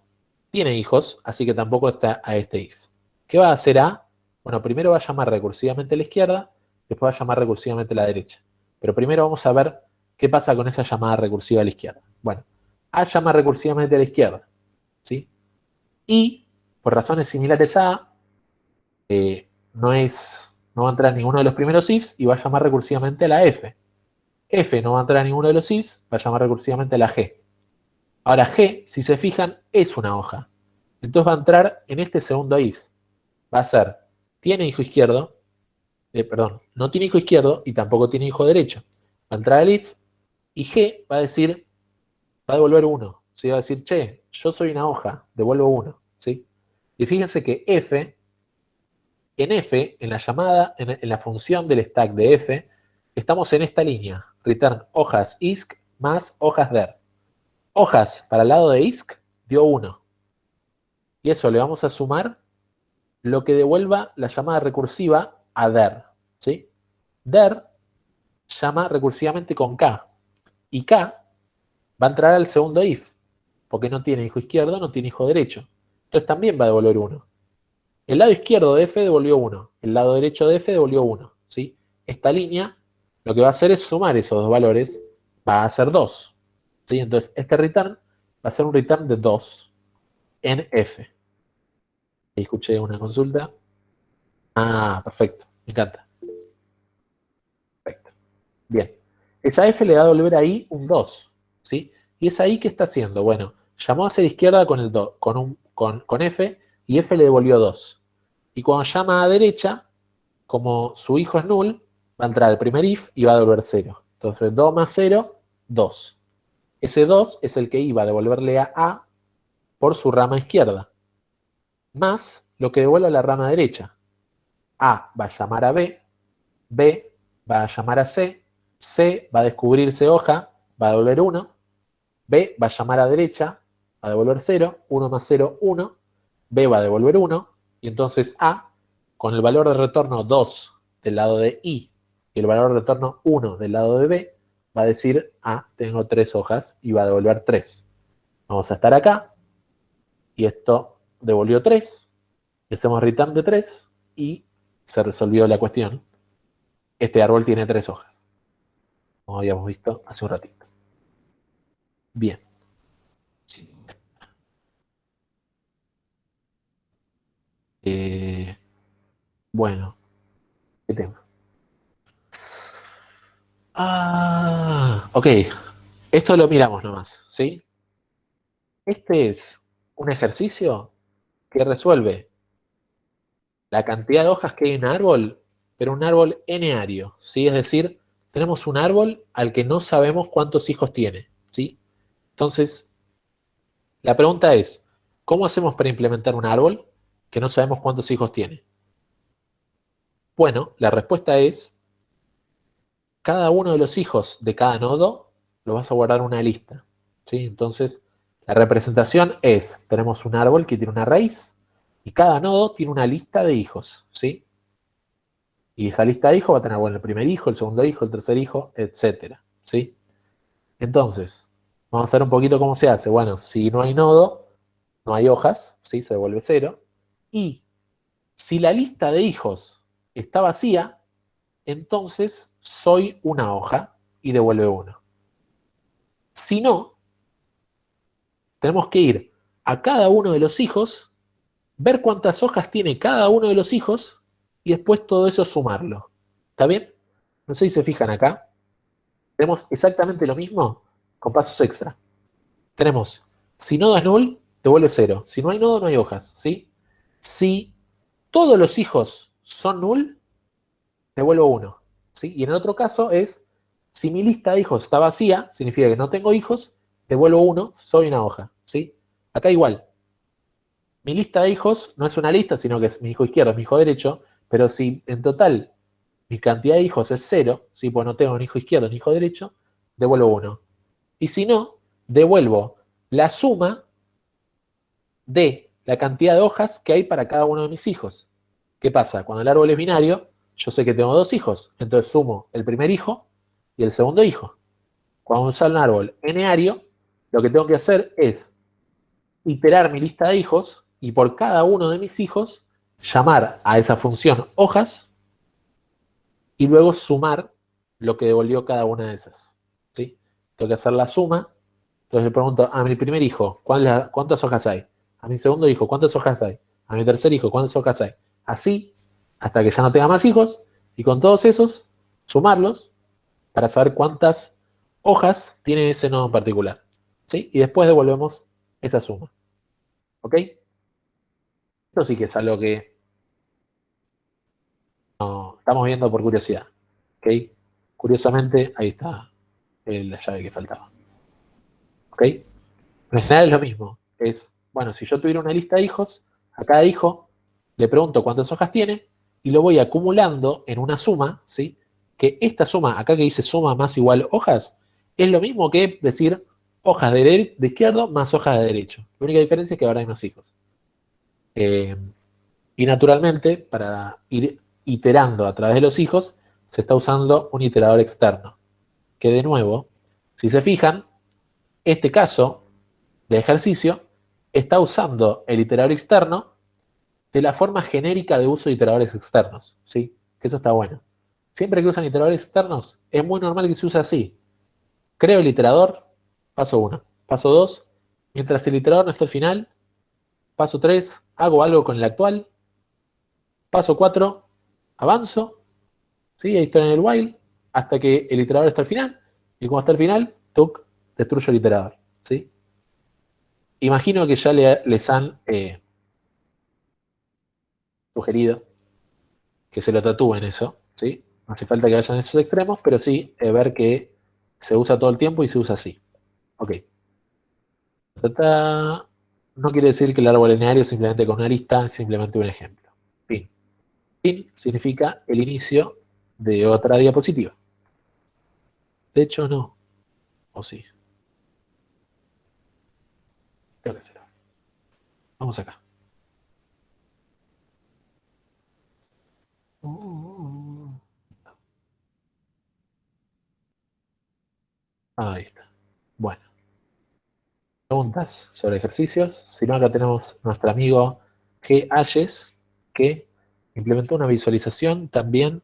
tiene hijos, así que tampoco está a este if. ¿Qué va a hacer A? Bueno, primero va a llamar recursivamente a la izquierda, después va a llamar recursivamente a la derecha. Pero primero vamos a ver qué pasa con esa llamada recursiva a la izquierda. Bueno, A llama recursivamente a la izquierda, ¿sí? Y, por razones similares a A, no va a entrar ninguno de los primeros ifs y va a llamar recursivamente a la F. F no va a entrar a ninguno de los ifs, va a llamar recursivamente a la G. Ahora G, si se fijan, es una hoja. Entonces va a entrar en este segundo if. Va a ser, tiene hijo izquierdo, perdón, no tiene hijo izquierdo y tampoco tiene hijo derecho. Va a entrar el if y G va a decir, va a devolver 1. ¿Sí? Va a decir, che, yo soy una hoja, devuelvo 1. ¿Sí? Y fíjense que F, en la llamada, en la función del stack de F, estamos en esta línea, return hojas isc más hojas der. Hojas para el lado de isc dio 1. Y eso le vamos a sumar lo que devuelva la llamada recursiva a der. ¿Sí? Der llama recursivamente con K. Y K va a entrar al segundo if, porque no tiene hijo izquierdo, no tiene hijo derecho. Entonces también va a devolver 1. El lado izquierdo de F devolvió 1. El lado derecho de F devolvió 1. ¿Sí? Esta línea lo que va a hacer es sumar esos dos valores. Va a ser 2. ¿Sí? Entonces este return va a ser un return de 2 en F. Ahí escuché una consulta. Ah, perfecto. Me encanta. Perfecto. Bien. Esa F le va a devolver ahí un 2. ¿Sí? ¿Y esa I qué está haciendo? Bueno, llamó hacia la izquierda con, con F y F le devolvió 2. Y cuando llama a derecha, como su hijo es null, va a entrar el primer if y va a devolver 0. Entonces 2 más 0, 2. Ese 2 es el que iba a devolverle a A por su rama izquierda, más lo que devuelve a la rama derecha. A va a llamar a B, B va a llamar a C, C va a descubrirse hoja, va a devolver 1, B va a llamar a derecha, va a devolver 0, 1 más 0, 1, B va a devolver 1, y entonces A, con el valor de retorno 2 del lado de I y el valor de retorno 1 del lado de B, va a decir, tengo 3 hojas, y va a devolver 3. Vamos a estar acá, y esto devolvió 3, le hacemos return de 3, y se resolvió la cuestión. Este árbol tiene 3 hojas, como habíamos visto hace un ratito. Bien. Sí. Bueno, ¿qué tema? Ok. Esto lo miramos nomás, ¿sí? Este es un ejercicio que resuelve la cantidad de hojas que hay en un árbol, pero un árbol n-ario, ¿sí? Es decir, tenemos un árbol al que no sabemos cuántos hijos tiene, ¿sí? Entonces, la pregunta es, ¿cómo hacemos para implementar un árbol que no sabemos cuántos hijos tiene? Bueno, la respuesta es, cada uno de los hijos de cada nodo lo vas a guardar en una lista, ¿sí? Entonces, la representación es, tenemos un árbol que tiene una raíz y cada nodo tiene una lista de hijos, ¿sí? Y esa lista de hijos va a tener, bueno, el primer hijo, el segundo hijo, el tercer hijo, etcétera, ¿sí? Entonces, vamos a ver un poquito cómo se hace. Bueno, si no hay nodo, no hay hojas, ¿sí? Se devuelve 0. Y si la lista de hijos está vacía, entonces soy una hoja y devuelve 1. Si no, tenemos que ir a cada uno de los hijos, ver cuántas hojas tiene cada uno de los hijos y después todo eso sumarlo. ¿Está bien? No sé si se fijan acá. Tenemos exactamente lo mismo con pasos extra. Tenemos, si nodo es null, devuelve 0. Si no hay nodo, no hay hojas, ¿sí? Si todos los hijos son null, devuelvo 1, ¿sí? Y en el otro caso es, si mi lista de hijos está vacía, significa que no tengo hijos, devuelvo 1, soy una hoja, ¿sí? Acá igual. Mi lista de hijos no es una lista, sino que es mi hijo izquierdo, mi hijo derecho, pero si en total mi cantidad de hijos es 0, ¿sí? Pues no tengo ni hijo izquierdo ni hijo derecho, devuelvo 1. Y si no, devuelvo la suma de la cantidad de hojas que hay para cada uno de mis hijos. ¿Qué pasa? Cuando el árbol es binario, yo sé que tengo 2 hijos, entonces sumo el primer hijo y el segundo hijo. Cuando uso un árbol n-ario, lo que tengo que hacer es iterar mi lista de hijos y por cada uno de mis hijos llamar a esa función hojas y luego sumar lo que devolvió cada una de esas, ¿sí? Tengo que hacer la suma. Entonces le pregunto a mi primer hijo, ¿cuántas hojas hay? A mi segundo hijo, ¿cuántas hojas hay? A mi tercer hijo, ¿cuántas hojas hay? Así, hasta que ya no tenga más hijos, y con todos esos, sumarlos para saber cuántas hojas tiene ese nodo en particular, ¿sí? Y después devolvemos esa suma, ¿ok? Esto sí que es algo que no, estamos viendo por curiosidad, ¿ok? Curiosamente, ahí está la llave que faltaba, ¿ok? En general es lo mismo. Es, bueno, si yo tuviera una lista de hijos, a cada hijo le pregunto cuántas hojas tiene y lo voy acumulando en una suma, ¿sí? Que esta suma, acá que dice suma más igual hojas, es lo mismo que decir hojas de izquierdo más hojas de derecho. La única diferencia es que ahora hay más hijos. Y naturalmente, para ir iterando a través de los hijos, se está usando un iterador externo. Que de nuevo, si se fijan, este caso de ejercicio está usando el iterador externo de la forma genérica de uso de iteradores externos, ¿sí? Que eso está bueno. Siempre que usan iteradores externos, es muy normal que se use así. Creo el iterador, paso 1. Paso 2, mientras el iterador no está al final. Paso 3, hago algo con el actual. Paso 4, avanzo, ¿sí? Ahí estoy en el while, hasta que el iterador está al final. Y cuando está al final, tuc, destruyo el iterador, ¿sí? Imagino que ya les han sugerido que se lo tatúen eso, ¿sí? No hace falta que vayan a esos extremos, pero sí ver que se usa todo el tiempo y se usa así, Ok. No quiere decir que el árbol lineario simplemente con una lista, es simplemente un ejemplo. Fin. Fin significa el inicio de otra diapositiva. De hecho, no. ¿O sí? Tengo que hacerlo. Vamos acá. Ahí está. Bueno, preguntas sobre ejercicios. Si no, acá tenemos nuestro amigo G. Hayes, que implementó una visualización también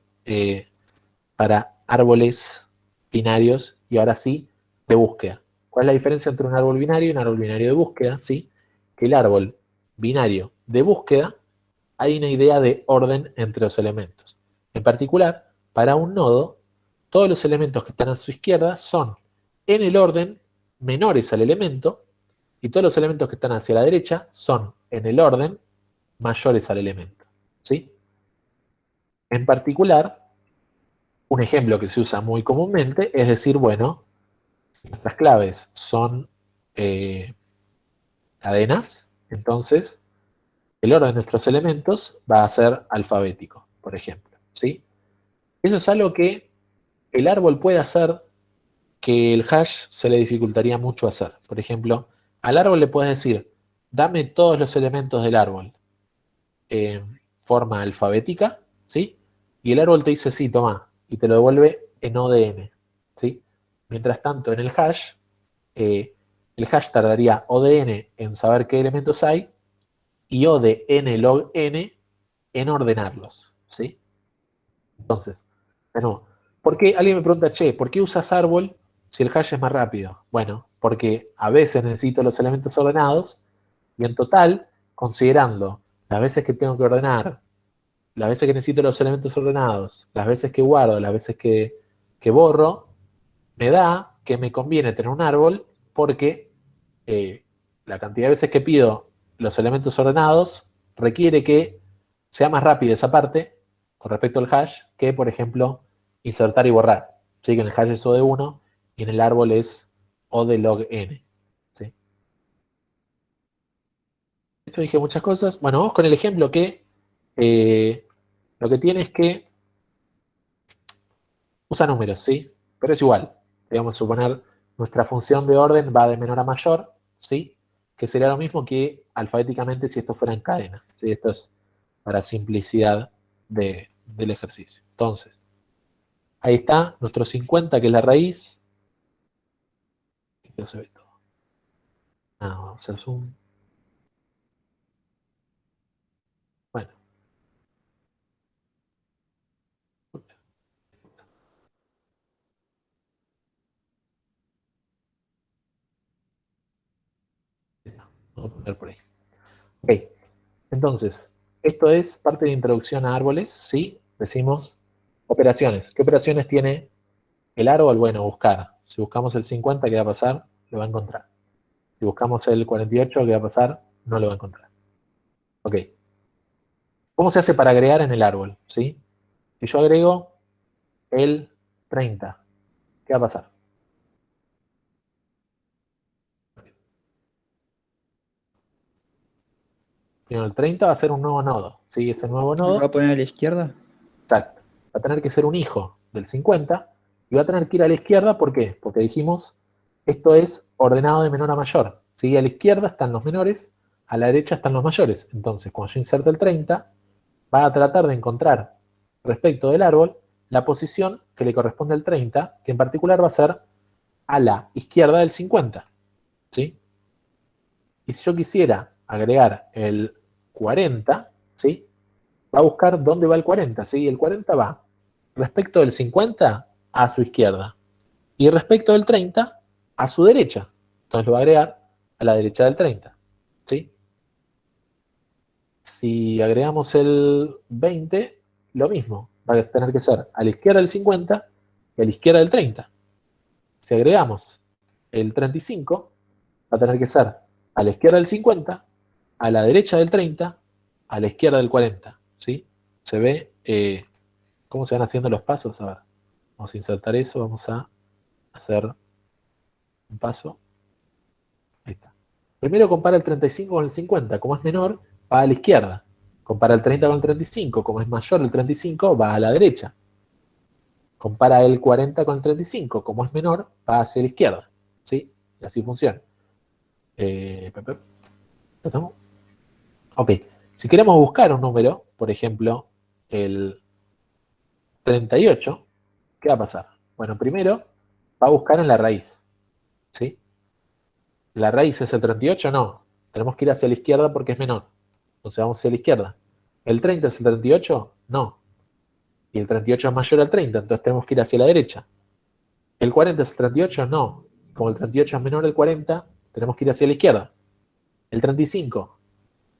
para árboles binarios y ahora sí, de búsqueda. ¿Cuál es la diferencia entre un árbol binario y un árbol binario de búsqueda? Sí, que el árbol binario de búsqueda hay una idea de orden entre los elementos. En particular, para un nodo, todos los elementos que están a su izquierda son en el orden menores al elemento y todos los elementos que están hacia la derecha son en el orden mayores al elemento. ¿Sí? En particular, un ejemplo que se usa muy comúnmente es decir, bueno, nuestras claves son cadenas, entonces el orden de nuestros elementos va a ser alfabético, por ejemplo. ¿Sí? Eso es algo que el árbol puede hacer que el hash se le dificultaría mucho hacer. Por ejemplo, al árbol le puedes decir, dame todos los elementos del árbol en forma alfabética, ¿sí? Y el árbol te dice, sí, toma, y te lo devuelve en ODN, ¿sí? Mientras tanto, en el hash tardaría ODN en saber qué elementos hay y ODN log n en ordenarlos, ¿sí? Entonces, de nuevo, ¿por qué? Alguien me pregunta, che, ¿por qué usas árbol si el hash es más rápido? Bueno, porque a veces necesito los elementos ordenados y en total, considerando las veces que tengo que ordenar, las veces que necesito los elementos ordenados, las veces que guardo, las veces que borro, me da que me conviene tener un árbol porque la cantidad de veces que pido los elementos ordenados requiere que sea más rápida esa parte con respecto al hash que, por ejemplo, insertar y borrar. ¿Sí? Que en el hash es O de 1 y en el árbol es O de log n. ¿Sí? Esto dije muchas cosas. Bueno, vamos con el ejemplo que lo que tiene es que usa números, ¿sí? Pero es igual. Digamos, suponer nuestra función de orden va de menor a mayor, ¿sí? Que sería lo mismo que alfabéticamente si esto fuera en cadena, ¿sí? Esto es para simplicidad del ejercicio. Entonces, ahí está nuestro 50, que es la raíz. No se ve todo. Vamos a hacer zoom. Bueno. Vamos a poner por ahí. Ok. Entonces, esto es parte de introducción a árboles, ¿sí? Decimos operaciones. ¿Qué operaciones tiene el árbol? Bueno, buscar. Si buscamos el 50, ¿qué va a pasar? Lo va a encontrar. Si buscamos el 48, ¿qué va a pasar? No lo va a encontrar. Ok. ¿Cómo se hace para agregar en el árbol? ¿Sí? Si yo agrego el 30, ¿qué va a pasar? Primero, el 30 va a ser un nuevo nodo. ¿Sí? Ese nuevo ¿Lo va nodo, a poner a la izquierda? exacto, va a tener que ser un hijo del 50 y va a tener que ir a la izquierda. ¿Por qué? Porque dijimos, esto es ordenado de menor a mayor. ¿Sí? A la izquierda están los menores, a la derecha están los mayores. Entonces, cuando yo inserte el 30, va a tratar de encontrar respecto del árbol la posición que le corresponde al 30, que en particular va a ser a la izquierda del 50. ¿Sí? Y si yo quisiera agregar el 40, ¿sí? Va a buscar dónde va el 40, ¿sí? El 40 va respecto del 50 a su izquierda y respecto del 30 a su derecha. Entonces lo va a agregar a la derecha del 30, ¿sí? Si agregamos el 20, lo mismo. Va a tener que ser a la izquierda del 50 y a la izquierda del 30. Si agregamos el 35, va a tener que ser a la izquierda del 50, a la derecha del 30, a la izquierda del 40. ¿Sí? Se ve cómo se van haciendo los pasos. A ver, vamos a insertar eso, vamos a hacer un paso. Primero compara el 35 con el 50, como es menor, va a la izquierda. Compara el 30 con el 35, como es mayor el 35, va a la derecha. Compara el 40 con el 35, como es menor, va hacia la izquierda. ¿Sí? Y así funciona. Ok, si queremos buscar un número, por ejemplo, el 38, ¿qué va a pasar? Bueno, primero va a buscar en la raíz. ¿Sí? ¿La raíz es el 38? No. Tenemos que ir hacia la izquierda porque es menor. Entonces vamos hacia la izquierda. ¿El 30 es el 38? No. Y el 38 es mayor al 30, entonces tenemos que ir hacia la derecha. ¿El 40 es el 38? No. Como el 38 es menor al 40, tenemos que ir hacia la izquierda. ¿El 35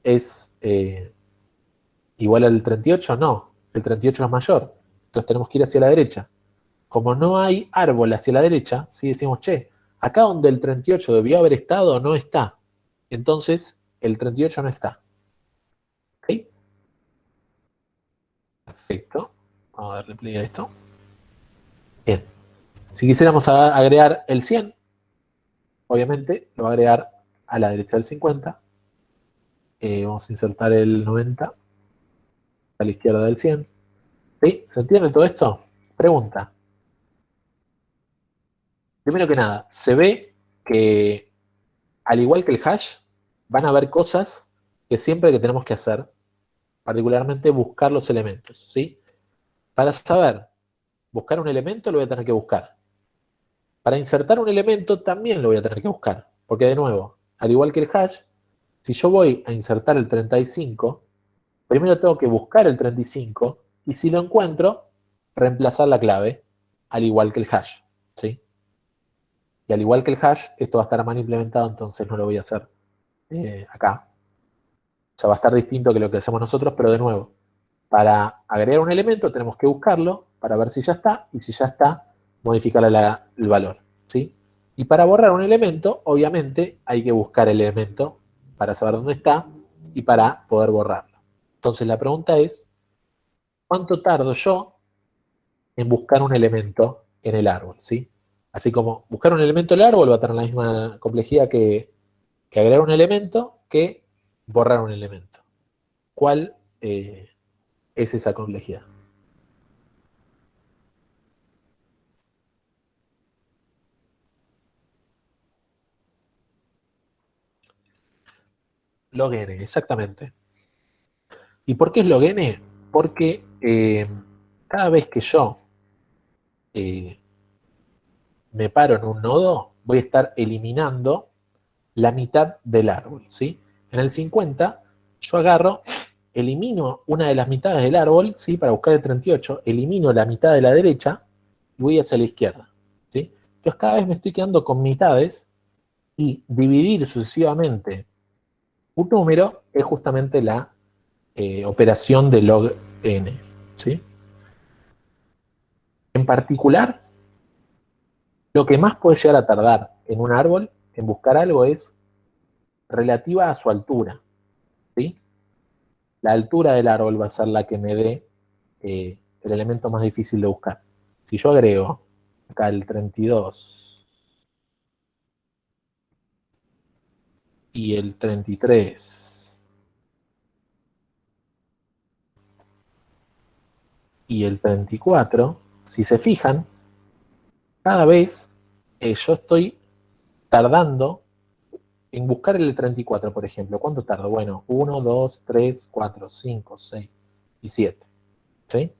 es igual al 38? No. El 38 es mayor, entonces tenemos que ir hacia la derecha. Como no hay árbol hacia la derecha, sí decimos, che, acá donde el 38 debió haber estado, no está. Entonces, el 38 no está. ¿Ok? Perfecto. Vamos a darle play a esto. Bien. Si quisiéramos agregar el 100, obviamente lo va a agregar a la derecha del 50. Vamos a insertar el 90 a la izquierda del 100. ¿Sí? ¿Se entiende todo esto? Pregunta. Primero que nada, se ve que, al igual que el hash, van a haber cosas que siempre que tenemos que hacer, particularmente buscar los elementos. ¿Sí? Para saber buscar un elemento, lo voy a tener que buscar. Para insertar un elemento, también lo voy a tener que buscar. Porque, de nuevo, al igual que el hash, si yo voy a insertar el 35, primero tengo que buscar el 35 y si lo encuentro, reemplazar la clave, al igual que el hash. ¿Sí? Y al igual que el hash, esto va a estar mal implementado, entonces no lo voy a hacer acá. O sea, va a estar distinto que lo que hacemos nosotros, pero de nuevo, para agregar un elemento tenemos que buscarlo para ver si ya está, y si ya está, modificarle el valor. ¿Sí? Y para borrar un elemento, obviamente, hay que buscar el elemento para saber dónde está y para poder borrarlo. Entonces la pregunta es, ¿cuánto tardo yo en buscar un elemento en el árbol? ¿Sí? Así como buscar un elemento en el árbol va a tener la misma complejidad que agregar un elemento que borrar un elemento. ¿Cuál es esa complejidad? Log n, exactamente. ¿Y por qué es log n? Porque cada vez que yo me paro en un nodo, voy a estar eliminando la mitad del árbol, ¿sí? En el 50, yo agarro, elimino una de las mitades del árbol, ¿sí? Para buscar el 38, elimino la mitad de la derecha y voy hacia la izquierda, ¿sí? Entonces cada vez me estoy quedando con mitades y dividir sucesivamente un número es justamente la operación de log n, ¿sí? En particular, lo que más puede llegar a tardar en un árbol, en buscar algo, es relativa a su altura, ¿sí? La altura del árbol va a ser la que me dé el elemento más difícil de buscar. Si yo agrego acá el 32 y el 33 y el 34, si se fijan, cada vez yo estoy tardando en buscar el 34, por ejemplo. ¿Cuánto tardo? Bueno, 1, 2, 3, 4, 5, 6 y 7. ¿Sí?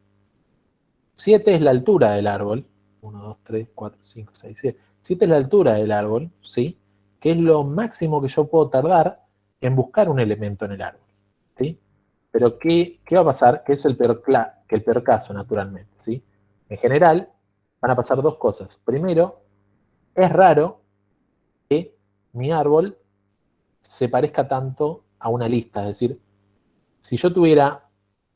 7 es la altura del árbol. 1, 2, 3, 4, 5, 6, 7. 7 es la altura del árbol, ¿sí? Que es lo máximo que yo puedo tardar en buscar un elemento en el árbol. ¿Sí? Pero ¿qué va a pasar? Que es el peor caso, naturalmente. ¿Sí? En general, van a pasar dos cosas. Primero, es raro que mi árbol se parezca tanto a una lista. Es decir, si yo tuviera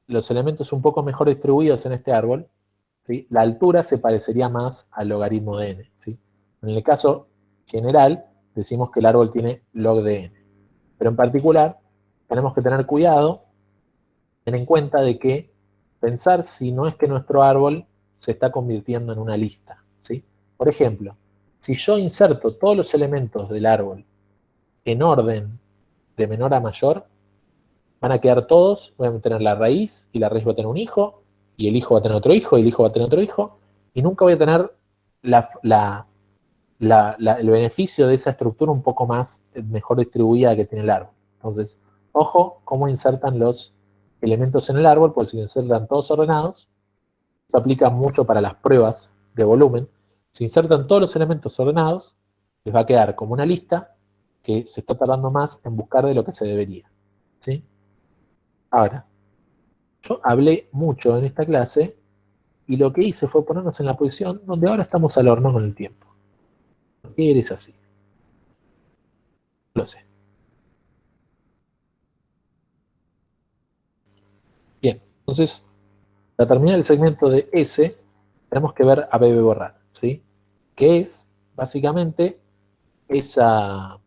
los elementos un poco mejor distribuidos en este árbol, ¿sí? La altura se parecería más al logaritmo de n. ¿Sí? En el caso general, decimos que el árbol tiene log de n. Pero en particular, tenemos que tener cuidado, tener en cuenta de que pensar si no es que nuestro árbol se está convirtiendo en una lista. ¿Sí? Por ejemplo, si yo inserto todos los elementos del árbol en orden de menor a mayor, van a quedar todos, voy a tener la raíz, y la raíz va a tener un hijo, y el hijo va a tener otro hijo, y el hijo va a tener otro hijo, y nunca voy a tener el beneficio de esa estructura un poco más mejor distribuida que tiene el árbol. Entonces, ojo cómo insertan los elementos en el árbol, porque si insertan todos ordenados, esto aplica mucho para las pruebas de volumen. Si insertan todos los elementos ordenados, les va a quedar como una lista que se está tardando más en buscar de lo que se debería. ¿Sí? Ahora, yo hablé mucho en esta clase y lo que hice fue ponernos en la posición donde ahora estamos al horno con el tiempo. ¿Por qué eres así? Lo sé. Bien, entonces, para terminar el segmento de S, tenemos que ver a BB borrar, ¿sí? Que es, básicamente, esa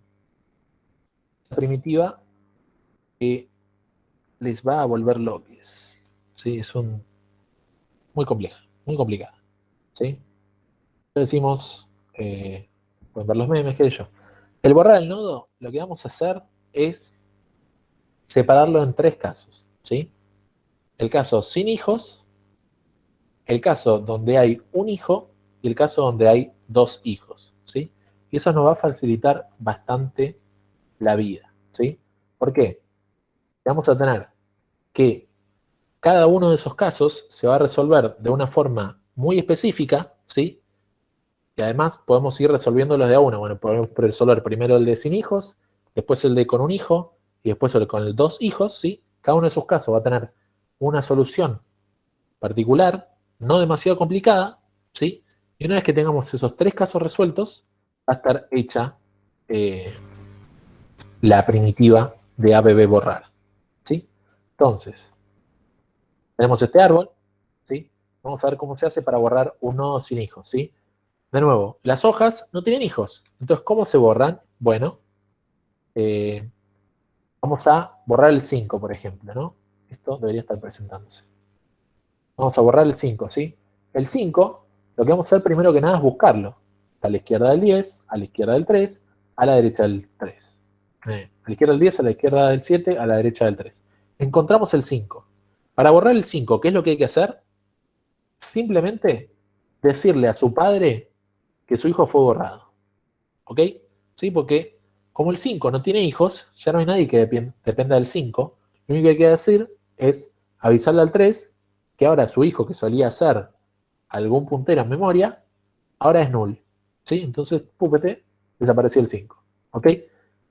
primitiva que les va a volver locos, ¿sí? Es muy compleja, muy complicada, ¿sí? Decimos, pueden ver los memes, qué sé yo. El borrar el nodo, lo que vamos a hacer es separarlo en 3 casos, ¿sí? El caso sin hijos, el caso donde hay un hijo y el caso donde hay 2 hijos, ¿sí? Y eso nos va a facilitar bastante la vida, ¿sí? ¿Por qué? Vamos a tener que cada uno de esos casos se va a resolver de una forma muy específica, ¿sí? Y además podemos ir resolviéndolos de a uno. Bueno, podemos resolver primero el de sin hijos, después el de con un hijo, y después el con el 2 hijos, ¿sí? Cada uno de esos casos va a tener una solución particular, no demasiado complicada, ¿sí? Y una vez que tengamos esos 3 casos resueltos, va a estar hecha la primitiva de ABB borrar, ¿sí? Entonces, tenemos este árbol, ¿sí? Vamos a ver cómo se hace para borrar un nodo sin hijos, ¿sí? De nuevo, las hojas no tienen hijos. Entonces, ¿cómo se borran? Bueno, vamos a borrar el 5, por ejemplo, ¿no? Esto debería estar presentándose. Vamos a borrar el 5, ¿sí? El 5, lo que vamos a hacer primero que nada es buscarlo. A la izquierda del 10, a la izquierda del 3, a la derecha del 3. A la izquierda del 10, a la izquierda del 7, a la derecha del 3. Encontramos el 5. Para borrar el 5, ¿qué es lo que hay que hacer? Simplemente decirle a su padre que su hijo fue borrado. ¿Ok? ¿Sí? Porque como el 5 no tiene hijos, ya no hay nadie que dependa del 5. Lo único que hay que decir es avisarle al 3 que ahora su hijo, que solía ser algún puntero en memoria, ahora es null. ¿Sí? Entonces, púpete, desapareció el 5. ¿Ok?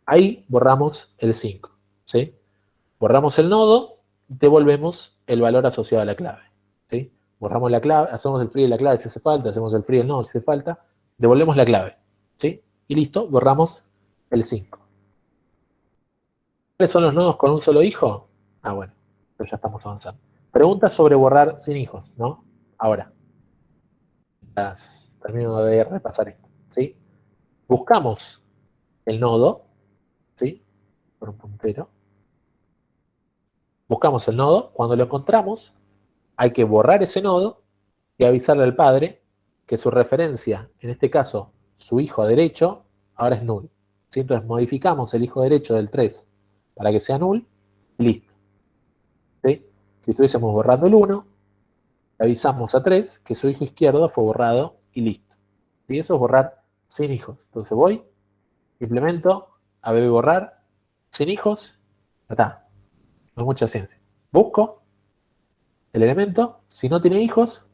Ahí borramos el 5. ¿Sí? Borramos el nodo, devolvemos el valor asociado a la clave. ¿Sí? Borramos la clave, hacemos el free de la clave si hace falta, hacemos el free del nodo si hace falta, devolvemos la clave. ¿Sí? Y listo, borramos el 5. ¿Cuáles son los nodos con un solo hijo? Ah, bueno, pero ya estamos avanzando. Preguntas sobre borrar sin hijos, ¿no? Ahora, termino de repasar esto, ¿sí? Buscamos el nodo, ¿sí? Por un puntero. Buscamos el nodo, cuando lo encontramos, hay que borrar ese nodo y avisarle al padre que su referencia, en este caso, su hijo derecho, ahora es null. ¿Sí? Entonces modificamos el hijo derecho del 3 para que sea null, y listo. ¿Sí? Si estuviésemos borrando el 1, le avisamos a 3 que su hijo izquierdo fue borrado y listo. ¿Sí? Eso es borrar sin hijos. Entonces voy, implemento, ABB borrar, sin hijos, ya está. No hay mucha ciencia. Busco el elemento, si no tiene hijos,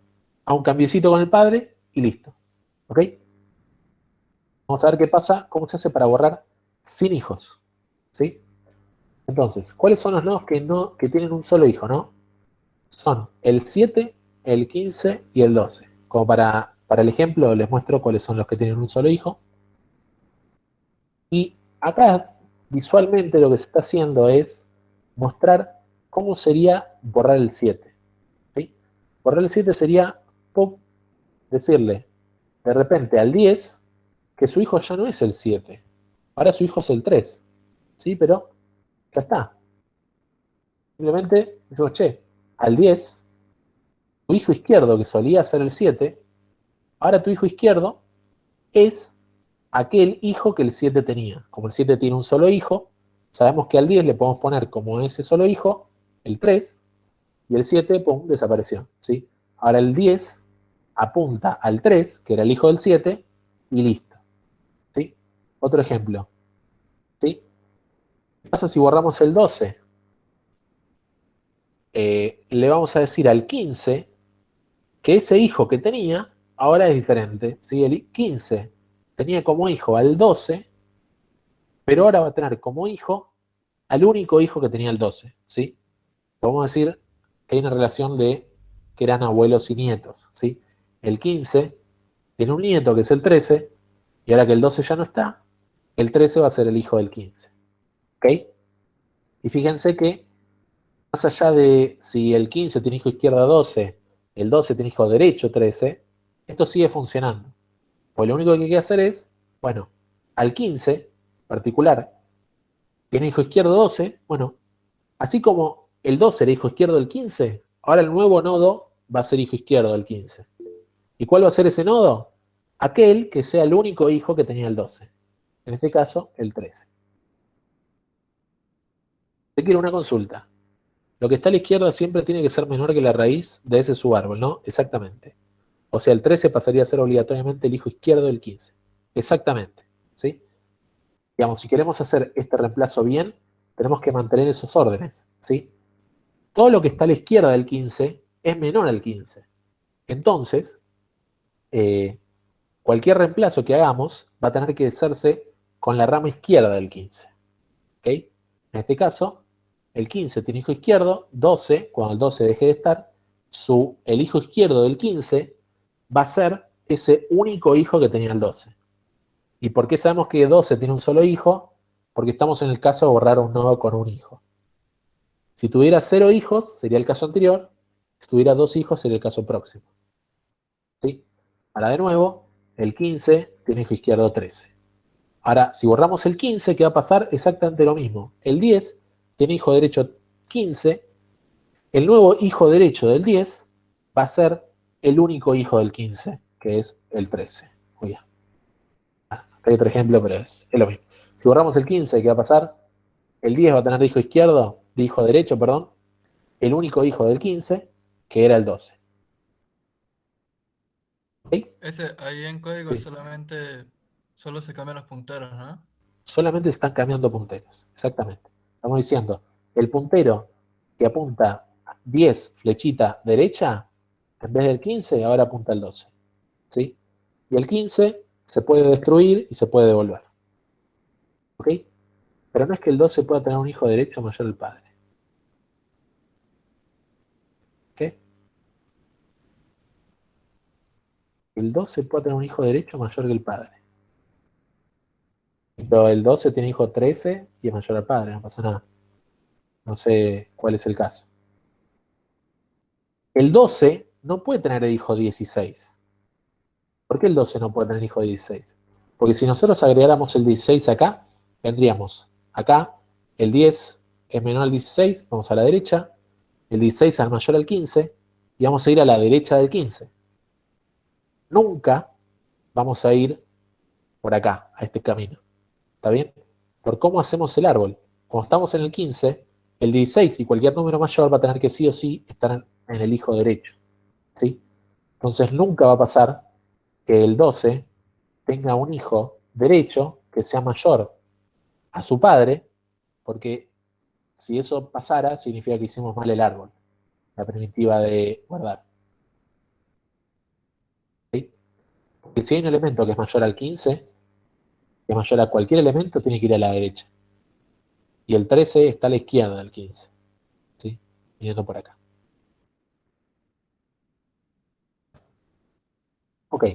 a un cambiecito con el padre y listo. ¿Ok? Vamos a ver qué pasa, cómo se hace para borrar sin hijos. ¿Sí? Entonces, ¿cuáles son los nodos que tienen un solo hijo, no? Son el 7, el 15 y el 12. Como para el ejemplo, les muestro cuáles son los que tienen un solo hijo. Y acá, visualmente, lo que se está haciendo es mostrar cómo sería borrar el 7. ¿Sí? Borrar el 7 sería decirle de repente al 10 que su hijo ya no es el 7. Ahora su hijo es el 3. ¿Sí? Pero ya está. Simplemente decimos, che, al 10, tu hijo izquierdo, que solía ser el 7, ahora tu hijo izquierdo es aquel hijo que el 7 tenía. Como el 7 tiene un solo hijo, sabemos que al 10 le podemos poner como ese solo hijo el 3, y el 7, pum, desapareció, ¿sí? Ahora el 10 apunta al 3, que era el hijo del 7, y listo, ¿sí? Otro ejemplo, ¿sí? ¿Qué pasa si borramos el 12? Le vamos a decir al 15 que ese hijo que tenía ahora es diferente, ¿sí? El 15 tenía como hijo al 12, pero ahora va a tener como hijo al único hijo que tenía el 12, ¿sí? Vamos a decir que hay una relación de que eran abuelos y nietos, ¿sí? El 15 tiene un nieto que es el 13, y ahora que el 12 ya no está, el 13 va a ser el hijo del 15, ¿ok? Y fíjense que más allá de si el 15 tiene hijo izquierda 12, el 12 tiene hijo derecho 13, esto sigue funcionando. Pues lo único que hay que hacer es, bueno, al 15 particular tiene hijo izquierdo 12, bueno, así como el 12 era hijo izquierdo del 15, ahora el nuevo nodo va a ser hijo izquierdo del 15. ¿Y cuál va a ser ese nodo? Aquel que sea el único hijo que tenía el 12. En este caso, el 13. Te quiero una consulta. Lo que está a la izquierda siempre tiene que ser menor que la raíz de ese subárbol, ¿no? Exactamente. O sea, el 13 pasaría a ser obligatoriamente el hijo izquierdo del 15. Exactamente, ¿sí? Digamos, si queremos hacer este reemplazo bien, tenemos que mantener esos órdenes, ¿sí? Todo lo que está a la izquierda del 15 es menor al 15. Entonces, cualquier reemplazo que hagamos va a tener que hacerse con la rama izquierda del 15. ¿Ok? En este caso, el 15 tiene hijo izquierdo, 12, cuando el 12 deje de estar, el hijo izquierdo del 15 va a ser ese único hijo que tenía el 12. ¿Y por qué sabemos que 12 tiene un solo hijo? Porque estamos en el caso de borrar un nodo con un hijo. Si tuviera 0 hijos, sería el caso anterior. Si tuviera 2 hijos, sería el caso próximo. ¿Sí? Ahora de nuevo, el 15 tiene hijo izquierdo 13. Ahora, si borramos el 15, ¿qué va a pasar? Exactamente lo mismo. El 10 tiene hijo derecho 15. El nuevo hijo derecho del 10 va a ser el único hijo del 15, que es el 13. Muy bien. Acá hay otro ejemplo, pero es lo mismo. Si borramos el 15, ¿qué va a pasar? El 10 va a tener de hijo izquierdo, de hijo derecho, perdón, el único hijo del 15, que era el 12. ¿Ok? Ahí en código Sí. solo se cambian los punteros, ¿no? Solamente se están cambiando punteros. Exactamente. Estamos diciendo, el puntero que apunta 10 flechita derecha, en vez del 15, ahora apunta al 12. ¿Sí? Y el 15 se puede destruir y se puede devolver. ¿Ok? Pero no es que el 12 pueda tener un hijo derecho mayor al padre. ¿Ok? El 12 puede tener un hijo derecho mayor que el padre. Pero el 12 tiene hijo 13 y es mayor al padre, no pasa nada. No sé cuál es el caso. El 12 no puede tener el hijo 16. ¿Por qué el 12 no puede tener hijo 16? Porque si nosotros agregáramos el 16 acá, tendríamos acá el 10 es menor al 16, vamos a la derecha, el 16 es mayor al 15 y vamos a ir a la derecha del 15. Nunca vamos a ir por acá, a este camino. ¿Está bien? Por cómo hacemos el árbol. Cuando estamos en el 15, el 16 y cualquier número mayor va a tener que sí o sí estar en el hijo derecho. ¿Sí? Entonces nunca va a pasar que el 12 tenga un hijo derecho que sea mayor a su padre, porque si eso pasara, significa que hicimos mal el árbol, la primitiva de guardar. ¿Sí? Porque si hay un elemento que es mayor al 15, que es mayor a cualquier elemento, tiene que ir a la derecha. Y el 13 está a la izquierda del 15. ¿Sí? Viniendo por acá. Ok.